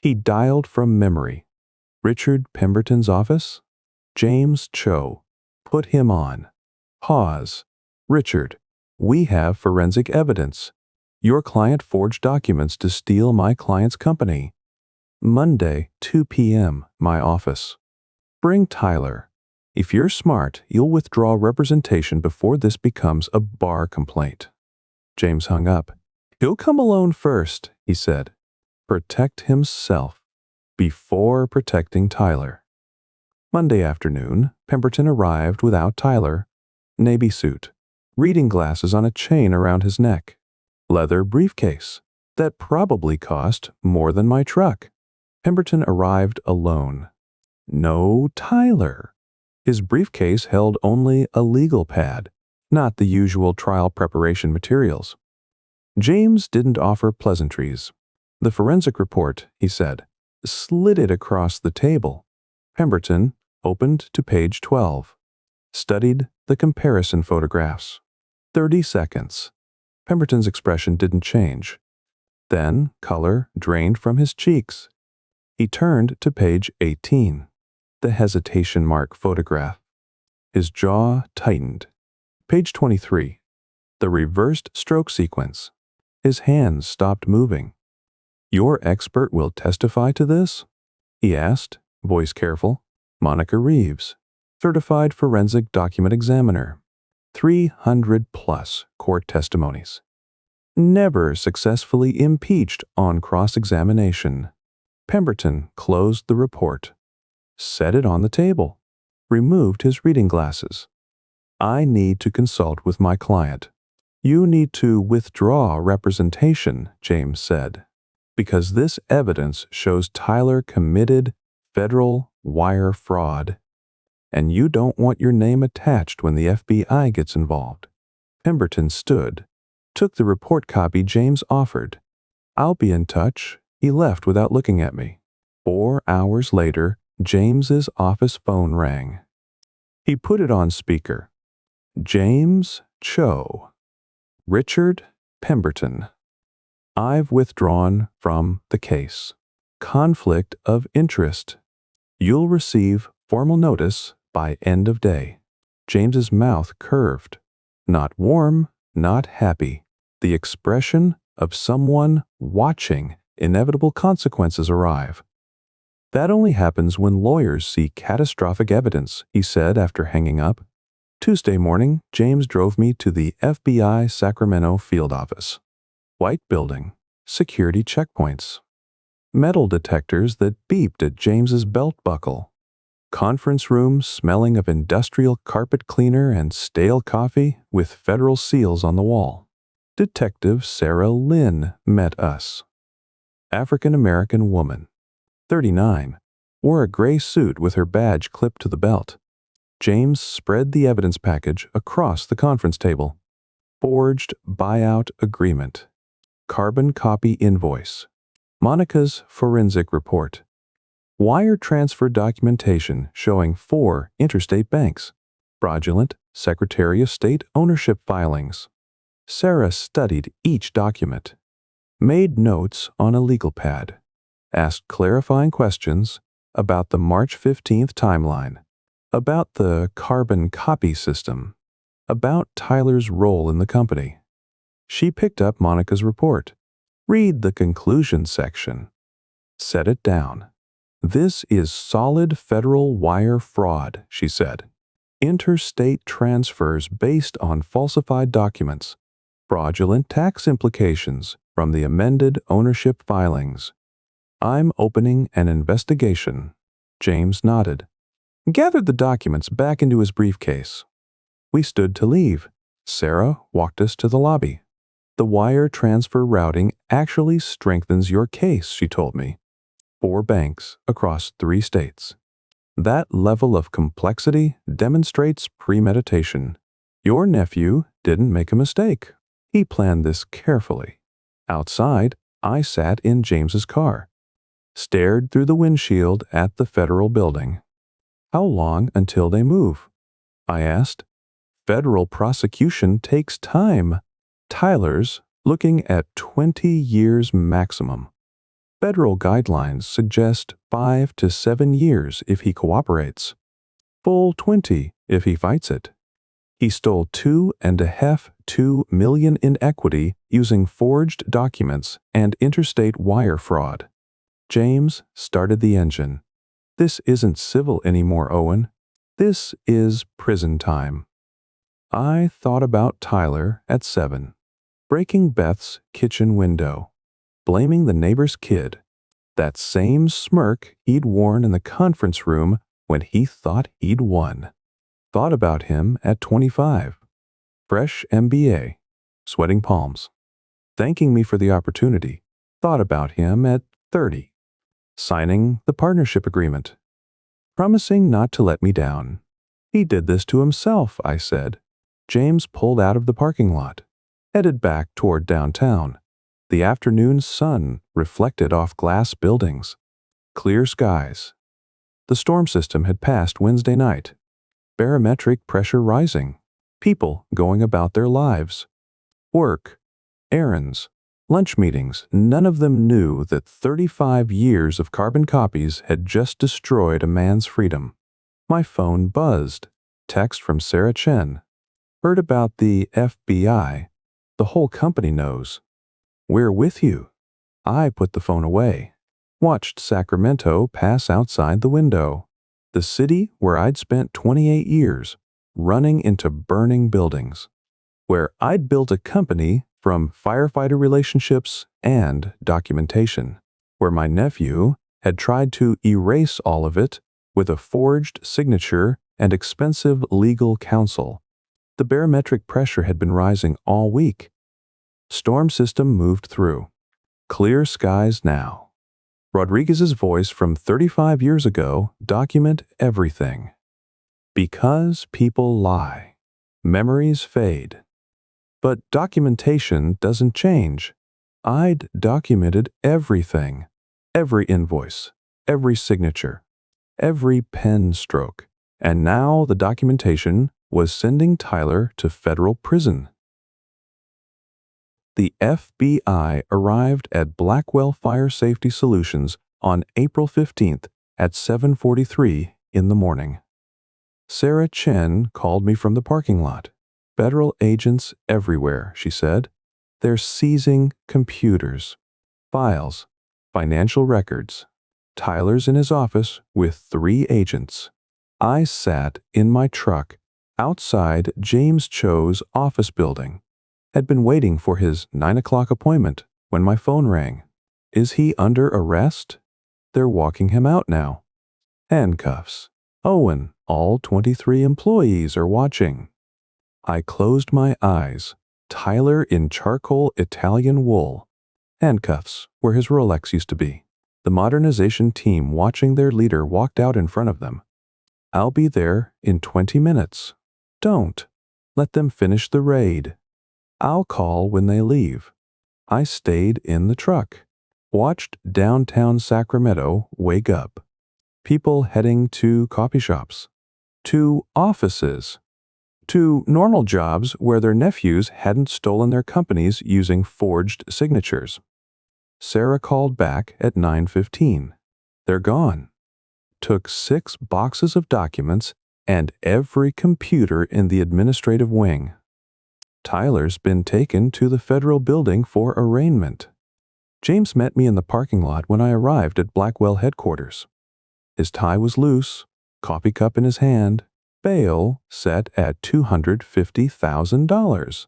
He dialed from memory. Richard Pemberton's office? James Cho. Put him on. Pause. Richard, we have forensic evidence. Your client forged documents to steal my client's company. Monday, 2 p.m., my office. Bring Tyler. If you're smart, you'll withdraw representation before this becomes a bar complaint. James hung up. He'll come alone first, he said. Protect himself before protecting Tyler. Monday afternoon, Pemberton arrived without Tyler. Navy suit, reading glasses on a chain around his neck, leather briefcase that probably cost more than my truck. Pemberton arrived alone. No Tyler. His briefcase held only a legal pad, not the usual trial preparation materials. James didn't offer pleasantries. The forensic report, he said, slid it across the table. Pemberton opened to page 12. Studied the comparison photographs. 30 seconds. Pemberton's expression didn't change. Then color drained from his cheeks. He turned to page 18, the hesitation mark photograph. His jaw tightened. Page 23, the reversed stroke sequence. His hands stopped moving. Your expert will testify to this? He asked, voice careful. Monica Reeves, certified forensic document examiner. 300+ court testimonies. Never successfully impeached on cross-examination. Pemberton closed the report, set it on the table, removed his reading glasses. I need to consult with my client. You need to withdraw representation, James said, because this evidence shows Tyler committed federal wire fraud, and you don't want your name attached when the FBI gets involved. Pemberton stood, took the report copy James offered. I'll be in touch. He left without looking at me. 4 hours later, James's office phone rang. He put it on speaker. James Cho. Richard Pemberton. I've withdrawn from the case. Conflict of interest. You'll receive formal notice by end of day. James's mouth curved. Not warm, not happy. The expression of someone watching inevitable consequences arrive. That only happens when lawyers see catastrophic evidence, he said after hanging up. Tuesday morning, James drove me to the FBI Sacramento field office. White building, security checkpoints, metal detectors that beeped at James's belt buckle, conference room smelling of industrial carpet cleaner and stale coffee with federal seals on the wall. Detective Sarah Lynn met us. African-American woman, 39, wore a gray suit with her badge clipped to the belt. James spread the evidence package across the conference table. Forged buyout agreement. Carbon copy invoice. Monica's forensic report. Wire transfer documentation showing 4 interstate banks. Fraudulent Secretary of State ownership filings. Sarah studied each document. Made notes on a legal pad. Asked clarifying questions about the March 15th timeline. About the carbon copy system. About Tyler's role in the company. She picked up Monica's report. Read the conclusion section. Set it down. This is solid federal wire fraud, she said. Interstate transfers based on falsified documents. Fraudulent tax implications from the amended ownership filings. I'm opening an investigation. James nodded. Gathered the documents back into his briefcase. We stood to leave. Sarah walked us to the lobby. The wire transfer routing actually strengthens your case, she told me. 4 banks across 3 states. That level of complexity demonstrates premeditation. Your nephew didn't make a mistake. He planned this carefully. Outside, I sat in James's car. Stared through the windshield at the federal building. How long until they move? I asked. Federal prosecution takes time. Tyler's looking at 20 years maximum. Federal guidelines suggest 5 to 7 years if he cooperates, full 20 if he fights it. He stole $2.2 million in equity using forged documents and interstate wire fraud. James started the engine. This isn't civil anymore, Owen. This is prison time. I thought about Tyler at 7, breaking Beth's kitchen window, blaming the neighbor's kid, that same smirk he'd worn in the conference room when he thought he'd won. Thought about him at 25, fresh MBA, sweating palms, thanking me for the opportunity. Thought about him at 30, signing the partnership agreement, promising not to let me down. He did this to himself, I said. James pulled out of the parking lot, headed back toward downtown. The afternoon sun reflected off glass buildings, clear skies. The storm system had passed Wednesday night. Barometric pressure rising, people going about their lives. Work, errands, lunch meetings, none of them knew that 35 years of carbon copies had just destroyed a man's freedom. My phone buzzed. Text from Sarah Chen. Heard about the FBI. The whole company knows. We're with you. I put the phone away. Watched Sacramento pass outside the window. The city where I'd spent 28 years, running into burning buildings. Where I'd built a company from firefighter relationships and documentation. Where my nephew had tried to erase all of it with a forged signature and expensive legal counsel. The barometric pressure had been rising all week. Storm system moved through. Clear skies now. Rodriguez's voice from 35 years ago, document everything. Because people lie, memories fade. But documentation doesn't change. I'd documented everything. Every invoice, every signature, every pen stroke. And now the documentation was sending Tyler to federal prison. The FBI arrived at Blackwell Fire Safety Solutions on April 15th at 7:43 in the morning. Sarah Chen called me from the parking lot. Federal agents everywhere, she said. They're seizing computers, files, financial records. Tyler's in his office with 3 agents. I sat in my truck outside James Cho's office building. Had been waiting for his 9 o'clock appointment when my phone rang. Is he under arrest? They're walking him out now. Handcuffs. Owen, all 23 employees are watching. I closed my eyes. Tyler in charcoal Italian wool. Handcuffs where his Rolex used to be. The Modernization team watching their leader walked out in front of them. I'll be there in 20 minutes. Don't. Let them finish the raid. I'll call when they leave. I stayed in the truck. Watched downtown Sacramento wake up. People heading to coffee shops. To offices. To normal jobs where their nephews hadn't stolen their companies using forged signatures. Sarah called back at 9:15. They're gone. Took 6 boxes of documents and every computer in the administrative wing. Tyler's been taken to the federal building for arraignment. James met me in the parking lot when I arrived at Blackwell headquarters. His tie was loose, coffee cup in his hand, bail set at $250,000.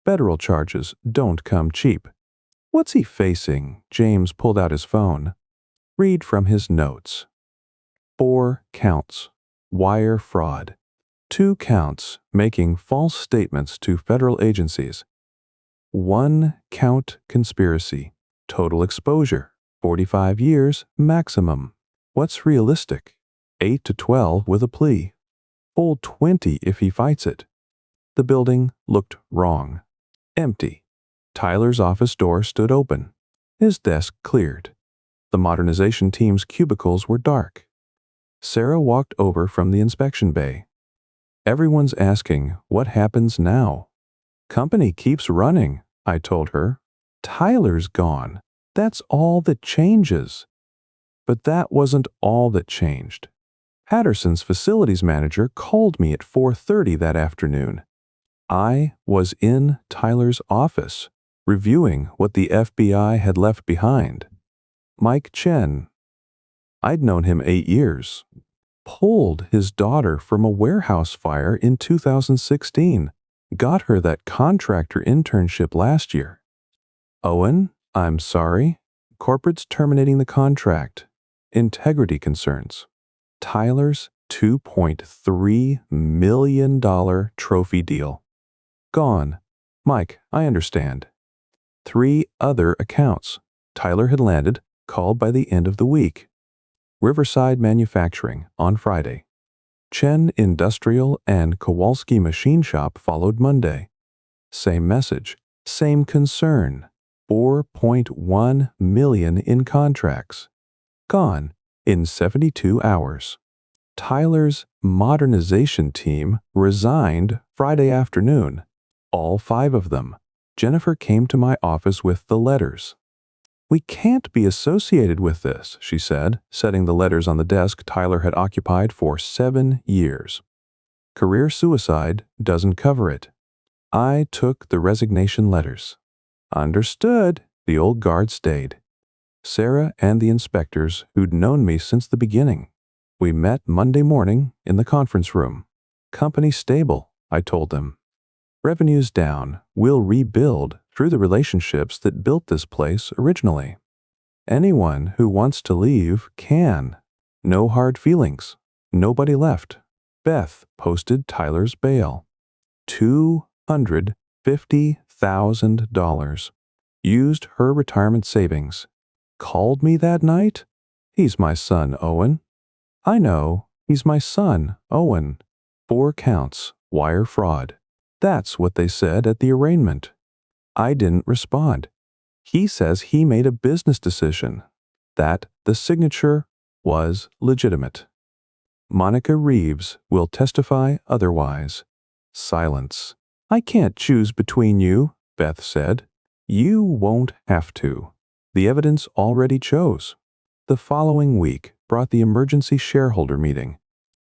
Federal charges don't come cheap. What's he facing? James pulled out his phone. Read from his notes. 4 counts. Wire fraud. 2 counts making false statements to federal agencies. 1 count conspiracy. Total exposure. 45 years maximum. What's realistic? 8 to 12 with a plea. Full 20 if he fights it. The building looked wrong. Empty. Tyler's office door stood open. His desk cleared. The Modernization team's cubicles were dark. Sarah walked over from the inspection bay. Everyone's asking, what happens now? Company keeps running, I told her. Tyler's gone. That's all that changes. But that wasn't all that changed. Patterson's facilities manager called me at 4:30 that afternoon. I was in Tyler's office, reviewing what the FBI had left behind. Mike Chen, I'd known him 8 years, pulled his daughter from a warehouse fire in 2016, got her that contractor internship last year. Owen, I'm sorry. Corporate's terminating the contract. Integrity concerns. Tyler's $2.3 million trophy deal. Gone. Mike, I understand. 3 other accounts. Tyler had landed, called by the end of the week. Riverside Manufacturing on Friday. Chen Industrial and Kowalski Machine Shop followed Monday. Same message, same concern. 4.1 million in contracts. Gone in 72 hours. Tyler's Modernization team resigned Friday afternoon. All 5 of them. Jennifer came to my office with the letters. We can't be associated with this, she said, setting the letters on the desk Tyler had occupied for 7 years. Career suicide doesn't cover it. I took the resignation letters. Understood. The old guard stayed. Sarah and the inspectors who'd known me since the beginning. We met Monday morning in the conference room. Company stable, I told them. Revenue's down. We'll rebuild through the relationships that built this place originally. Anyone who wants to leave can. No hard feelings. Nobody left. Beth posted Tyler's bail. $250,000. Used her retirement savings. Called me that night? He's my son, Owen. I know. He's my son, Owen. 4 counts. Wire fraud. That's what they said at the arraignment. I didn't respond. He says he made a business decision, that the signature was legitimate. Monica Reeves will testify otherwise. Silence. I can't choose between you, Beth said. You won't have to. The evidence already chose. The following week brought the emergency shareholder meeting.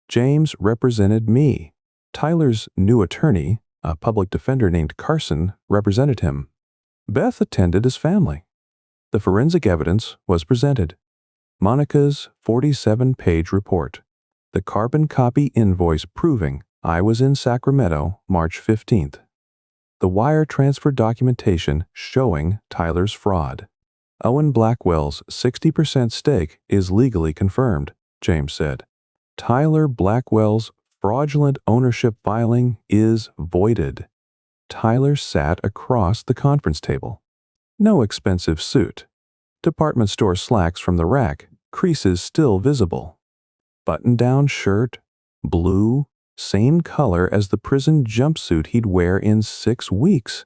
James represented me. Tyler's new attorney, a public defender named Carson, represented him. Beth attended his family. The forensic evidence was presented. Monica's 47-page report. The carbon copy invoice proving I was in Sacramento March 15th. The wire transfer documentation showing Tyler's fraud. Owen Blackwell's 60% stake is legally confirmed, James said. Tyler Blackwell's fraudulent ownership filing is voided. Tyler sat across the conference table. No expensive suit. Department store slacks from the rack, creases still visible. Button-down shirt, blue, same color as the prison jumpsuit he'd wear in 6 weeks.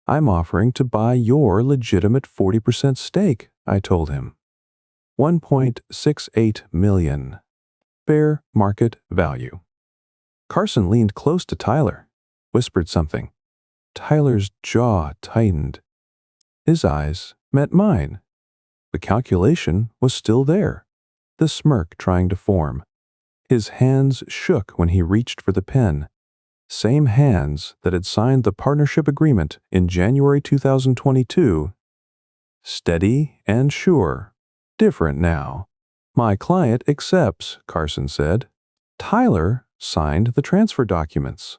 I'm offering to buy your legitimate 40% stake, I told him. $1.68 million. Fair market value. Carson leaned close to Tyler, whispered something. Tyler's jaw tightened. His eyes met mine. The calculation was still there, the smirk trying to form. His hands shook when he reached for the pen. Same hands that had signed the partnership agreement in January 2022. Steady and sure. Different now. My client accepts, Carson said. Tyler signed the transfer documents.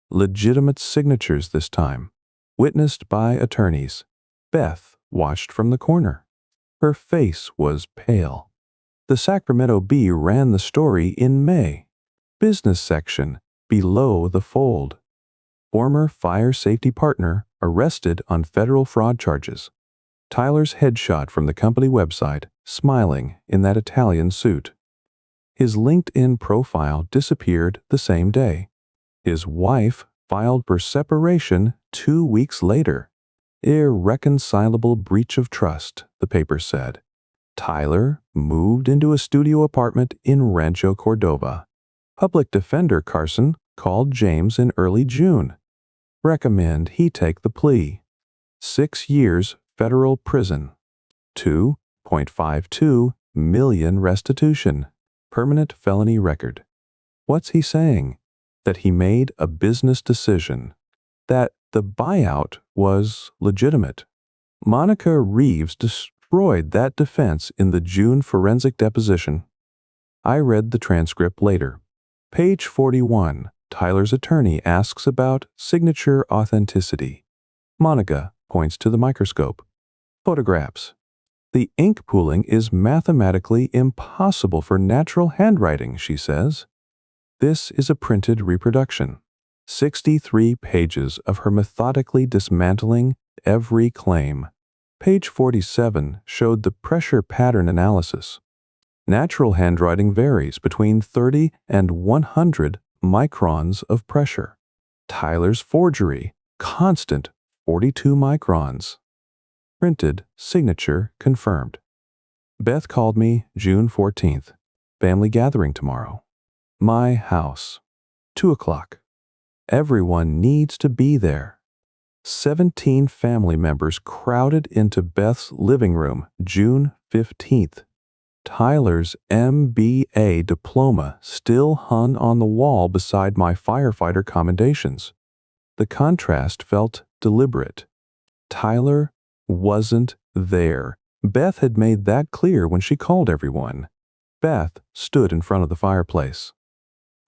Legitimate signatures this time. Witnessed by attorneys. Beth watched from the corner. Her face was pale. The Sacramento Bee ran the story in May. Business section, below the fold. Former fire safety partner arrested on federal fraud charges. Tyler's headshot from the company website, smiling in that Italian suit. His LinkedIn profile disappeared the same day. His wife filed for separation 2 weeks later. Irreconcilable breach of trust, the paper said. Tyler moved into a studio apartment in Rancho Cordova. Public defender Carson called James in early June. Recommend he take the plea. 6 years federal prison. 2.52 million restitution, permanent felony record. What's he saying? That he made a business decision, that the buyout was legitimate. Monica Reeves destroyed that defense in the June forensic deposition. I read the transcript later. Page 41, Tyler's attorney asks about signature authenticity. Monica points to the microscope. Photographs. The ink pooling is mathematically impossible for natural handwriting, she says. This is a printed reproduction. 63 pages of her methodically dismantling every claim. Page 47 showed the pressure pattern analysis. Natural handwriting varies between 30 and 100 microns of pressure. Tyler's forgery, constant 42 microns. Printed, signature confirmed. Beth called me June 14th. Family gathering tomorrow. My house. 2 o'clock. Everyone needs to be there. 17 family members crowded into Beth's living room June 15th. Tyler's MBA diploma still hung on the wall beside my firefighter commendations. The contrast felt deliberate. Tyler wasn't there. Beth had made that clear when she called everyone. Beth stood in front of the fireplace.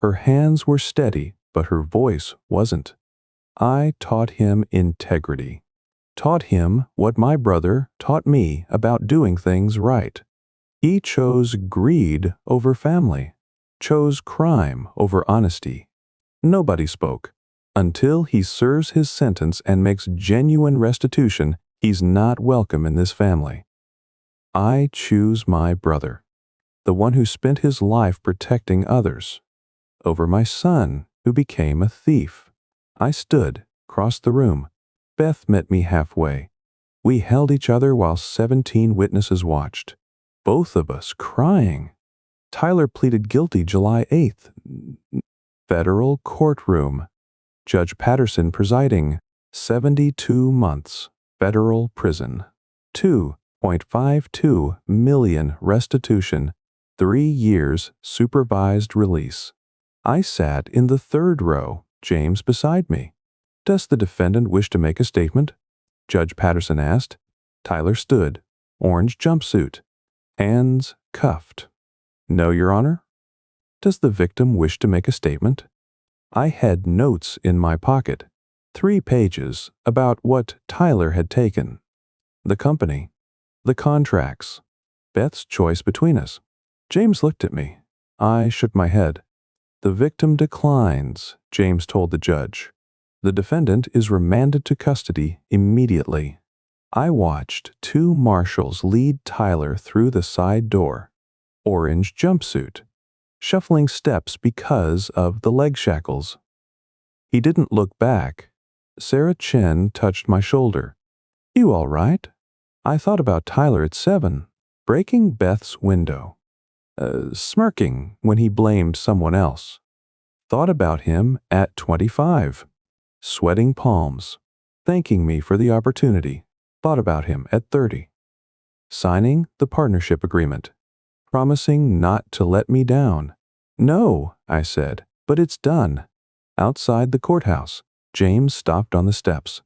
Her hands were steady, but her voice wasn't. I taught him integrity. Taught him what my brother taught me about doing things right. He chose greed over family, chose crime over honesty. Nobody spoke. Until he serves his sentence and makes genuine restitution, he's not welcome in this family. I choose my brother, the one who spent his life protecting others, over my son who became a thief. I stood, crossed the room. Beth met me halfway. We held each other while 17 witnesses watched, both of us crying. Tyler pleaded guilty July 8th. Federal courtroom. Judge Patterson presiding. 72 months. Federal prison. 2.52 million restitution. 3 years supervised release. I sat in the third row, James beside me. Does the defendant wish to make a statement? Judge Patterson asked. Tyler stood. Orange jumpsuit. Hands cuffed. No, Your Honor. Does the victim wish to make a statement? I had notes in my pocket, 3 pages about what Tyler had taken. The company, the contracts, Beth's choice between us. James looked at me. I shook my head. The victim declines, James told the judge. The defendant is remanded to custody immediately. I watched 2 marshals lead Tyler through the side door. Orange jumpsuit. Shuffling steps because of the leg shackles. He didn't look back. Sarah Chen touched my shoulder. You all right? I thought about Tyler at 7, breaking Beth's window. Smirking when he blamed someone else. Thought about him at 25. Sweating palms. Thanking me for the opportunity. Thought about him at 30. Signing the partnership agreement. Promising not to let me down. No, I said, but it's done. Outside the courthouse, James stopped on the steps.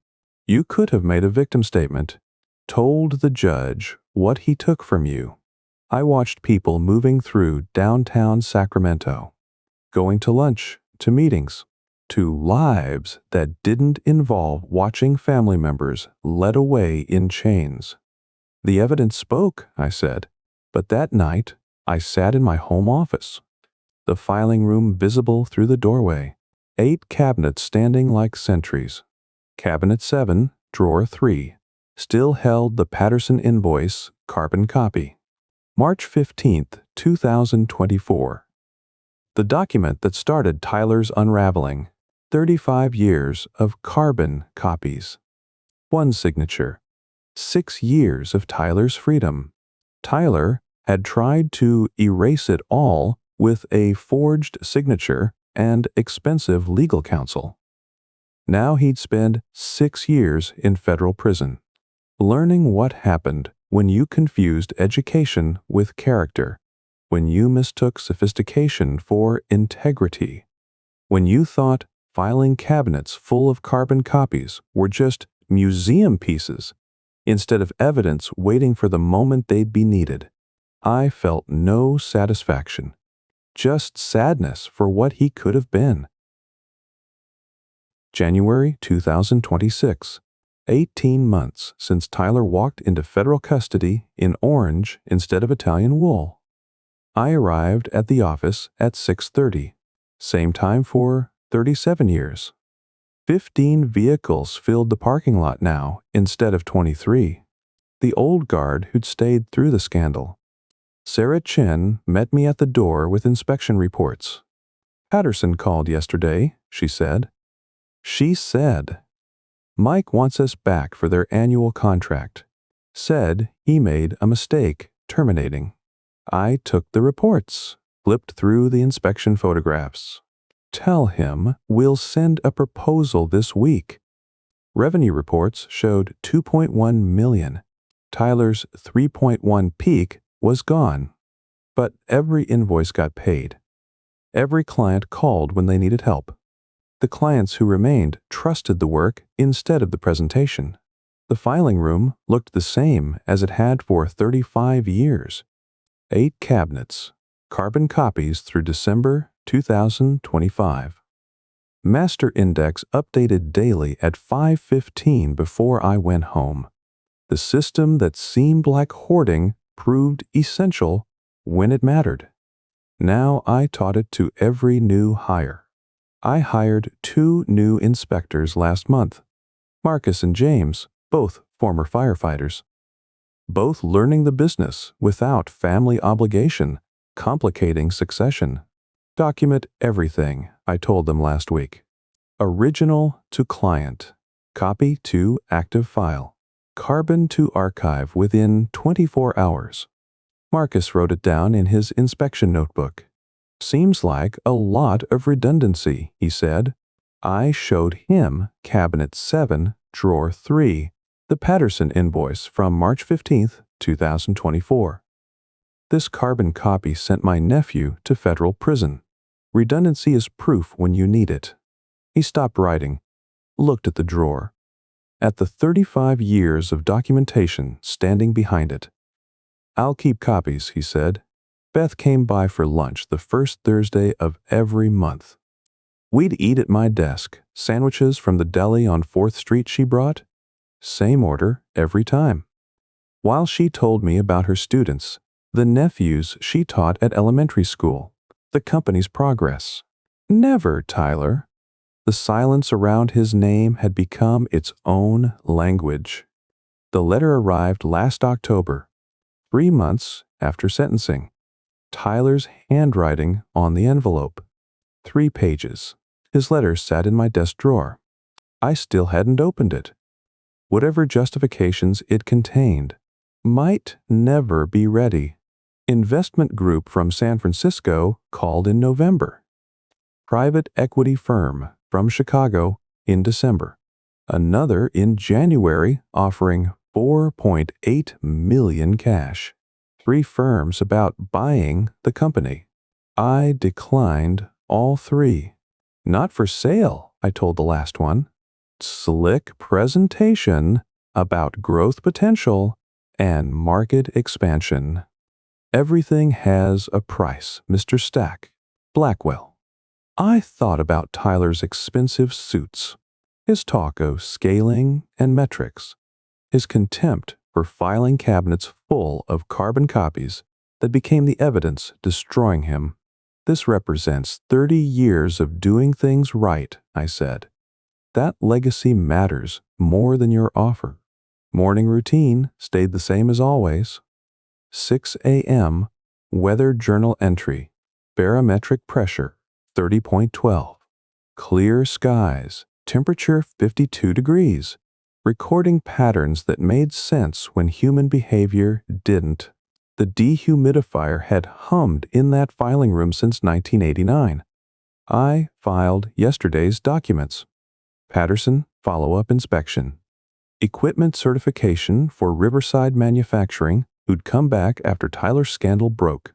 You could have made a victim statement. Told the judge what he took from you. I watched people moving through downtown Sacramento, going to lunch, to meetings, to lives that didn't involve watching family members led away in chains. The evidence spoke, I said, but that night I sat in my home office. The filing room visible through the doorway, 8 cabinets standing like sentries. Cabinet 7, drawer 3, still held the Patterson invoice, carbon copy. March 15th, 2024. The document that started Tyler's unraveling, 35 years of carbon copies. 1 signature. 6 years of Tyler's freedom. Tyler had tried to erase it all with a forged signature and expensive legal counsel. Now he'd spend 6 years in federal prison, learning what happened when you confused education with character, when you mistook sophistication for integrity, when you thought filing cabinets full of carbon copies were just museum pieces instead of evidence waiting for the moment they'd be needed. I felt no satisfaction, just sadness for what he could have been. January 2026. 18 months since Tyler walked into federal custody in orange instead of Italian wool. I arrived at the office at 6:30, same time for 37 years. 15 vehicles filled the parking lot now instead of 23. The old guard who'd stayed through the scandal. Sarah Chen met me at the door with inspection reports. Patterson called yesterday, she said. She said, Mike wants us back for their annual contract. Said he made a mistake terminating. I took the reports, flipped through the inspection photographs. Tell him we'll send a proposal this week. Revenue reports showed $2.1 million. Tyler's $3.1 peak was gone. But every invoice got paid. Every client called when they needed help. The clients who remained trusted the work instead of the presentation. The filing room looked the same as it had for 35 years. 8 cabinets, carbon copies through December 2025. Master Index updated daily at 5:15 before I went home. The system that seemed like hoarding proved essential when it mattered. Now I taught it to every new hire. I hired 2 new inspectors last month, Marcus and James, both former firefighters. Both learning the business without family obligation, complicating succession. Document everything, I told them last week. Original to client, copy to active file, carbon to archive within 24 hours. Marcus wrote it down in his inspection notebook. Seems like a lot of redundancy, he said. I showed him Cabinet 7, Drawer 3, the Patterson invoice from March 15, 2024. This carbon copy sent my nephew to federal prison. Redundancy is proof when you need it. He stopped writing, looked at the drawer, at the 35 years of documentation standing behind it. I'll keep copies, he said. Beth came by for lunch the first Thursday of every month. We'd eat at my desk, sandwiches from the deli on 4th Street she brought. Same order every time. While she told me about her students, the nephews she taught at elementary school, the company's progress. Never, Tyler. The silence around his name had become its own language. The letter arrived last October, 3 months after sentencing. Tyler's handwriting on the envelope. 3 pages. His letter sat in my desk drawer. I still hadn't opened it. Whatever justifications it contained might never be ready. Investment group from San Francisco called in November. Private equity firm from Chicago in December. Another in January offering $4.8 million cash. 3 firms about buying the company. I declined all 3. Not for sale, I told the last one. Slick presentation about growth potential and market expansion. Everything has a price, Mr. Stack. Blackwell. I thought about Tyler's expensive suits, his talk of scaling and metrics, his contempt for filing cabinets full of carbon copies that became the evidence destroying him. This represents 30 years of doing things right, I said. That legacy matters more than your offer. Morning routine stayed the same as always. 6 a.m., weather journal entry, barometric pressure, 30.12. Clear skies, temperature 52 degrees. Recording patterns that made sense when human behavior didn't. The dehumidifier had hummed in that filing room since 1989. I filed yesterday's documents. Patterson follow-up inspection. Equipment certification for Riverside Manufacturing, who'd come back after Tyler's scandal broke.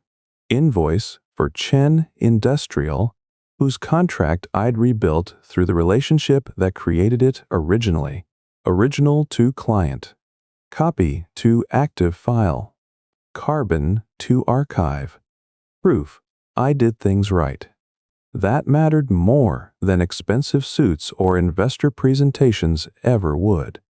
Invoice for Chen Industrial, whose contract I'd rebuilt through the relationship that created it originally. Original to client. Copy to active file. Carbon to archive. Proof I did things right. That mattered more than expensive suits or investor presentations ever would.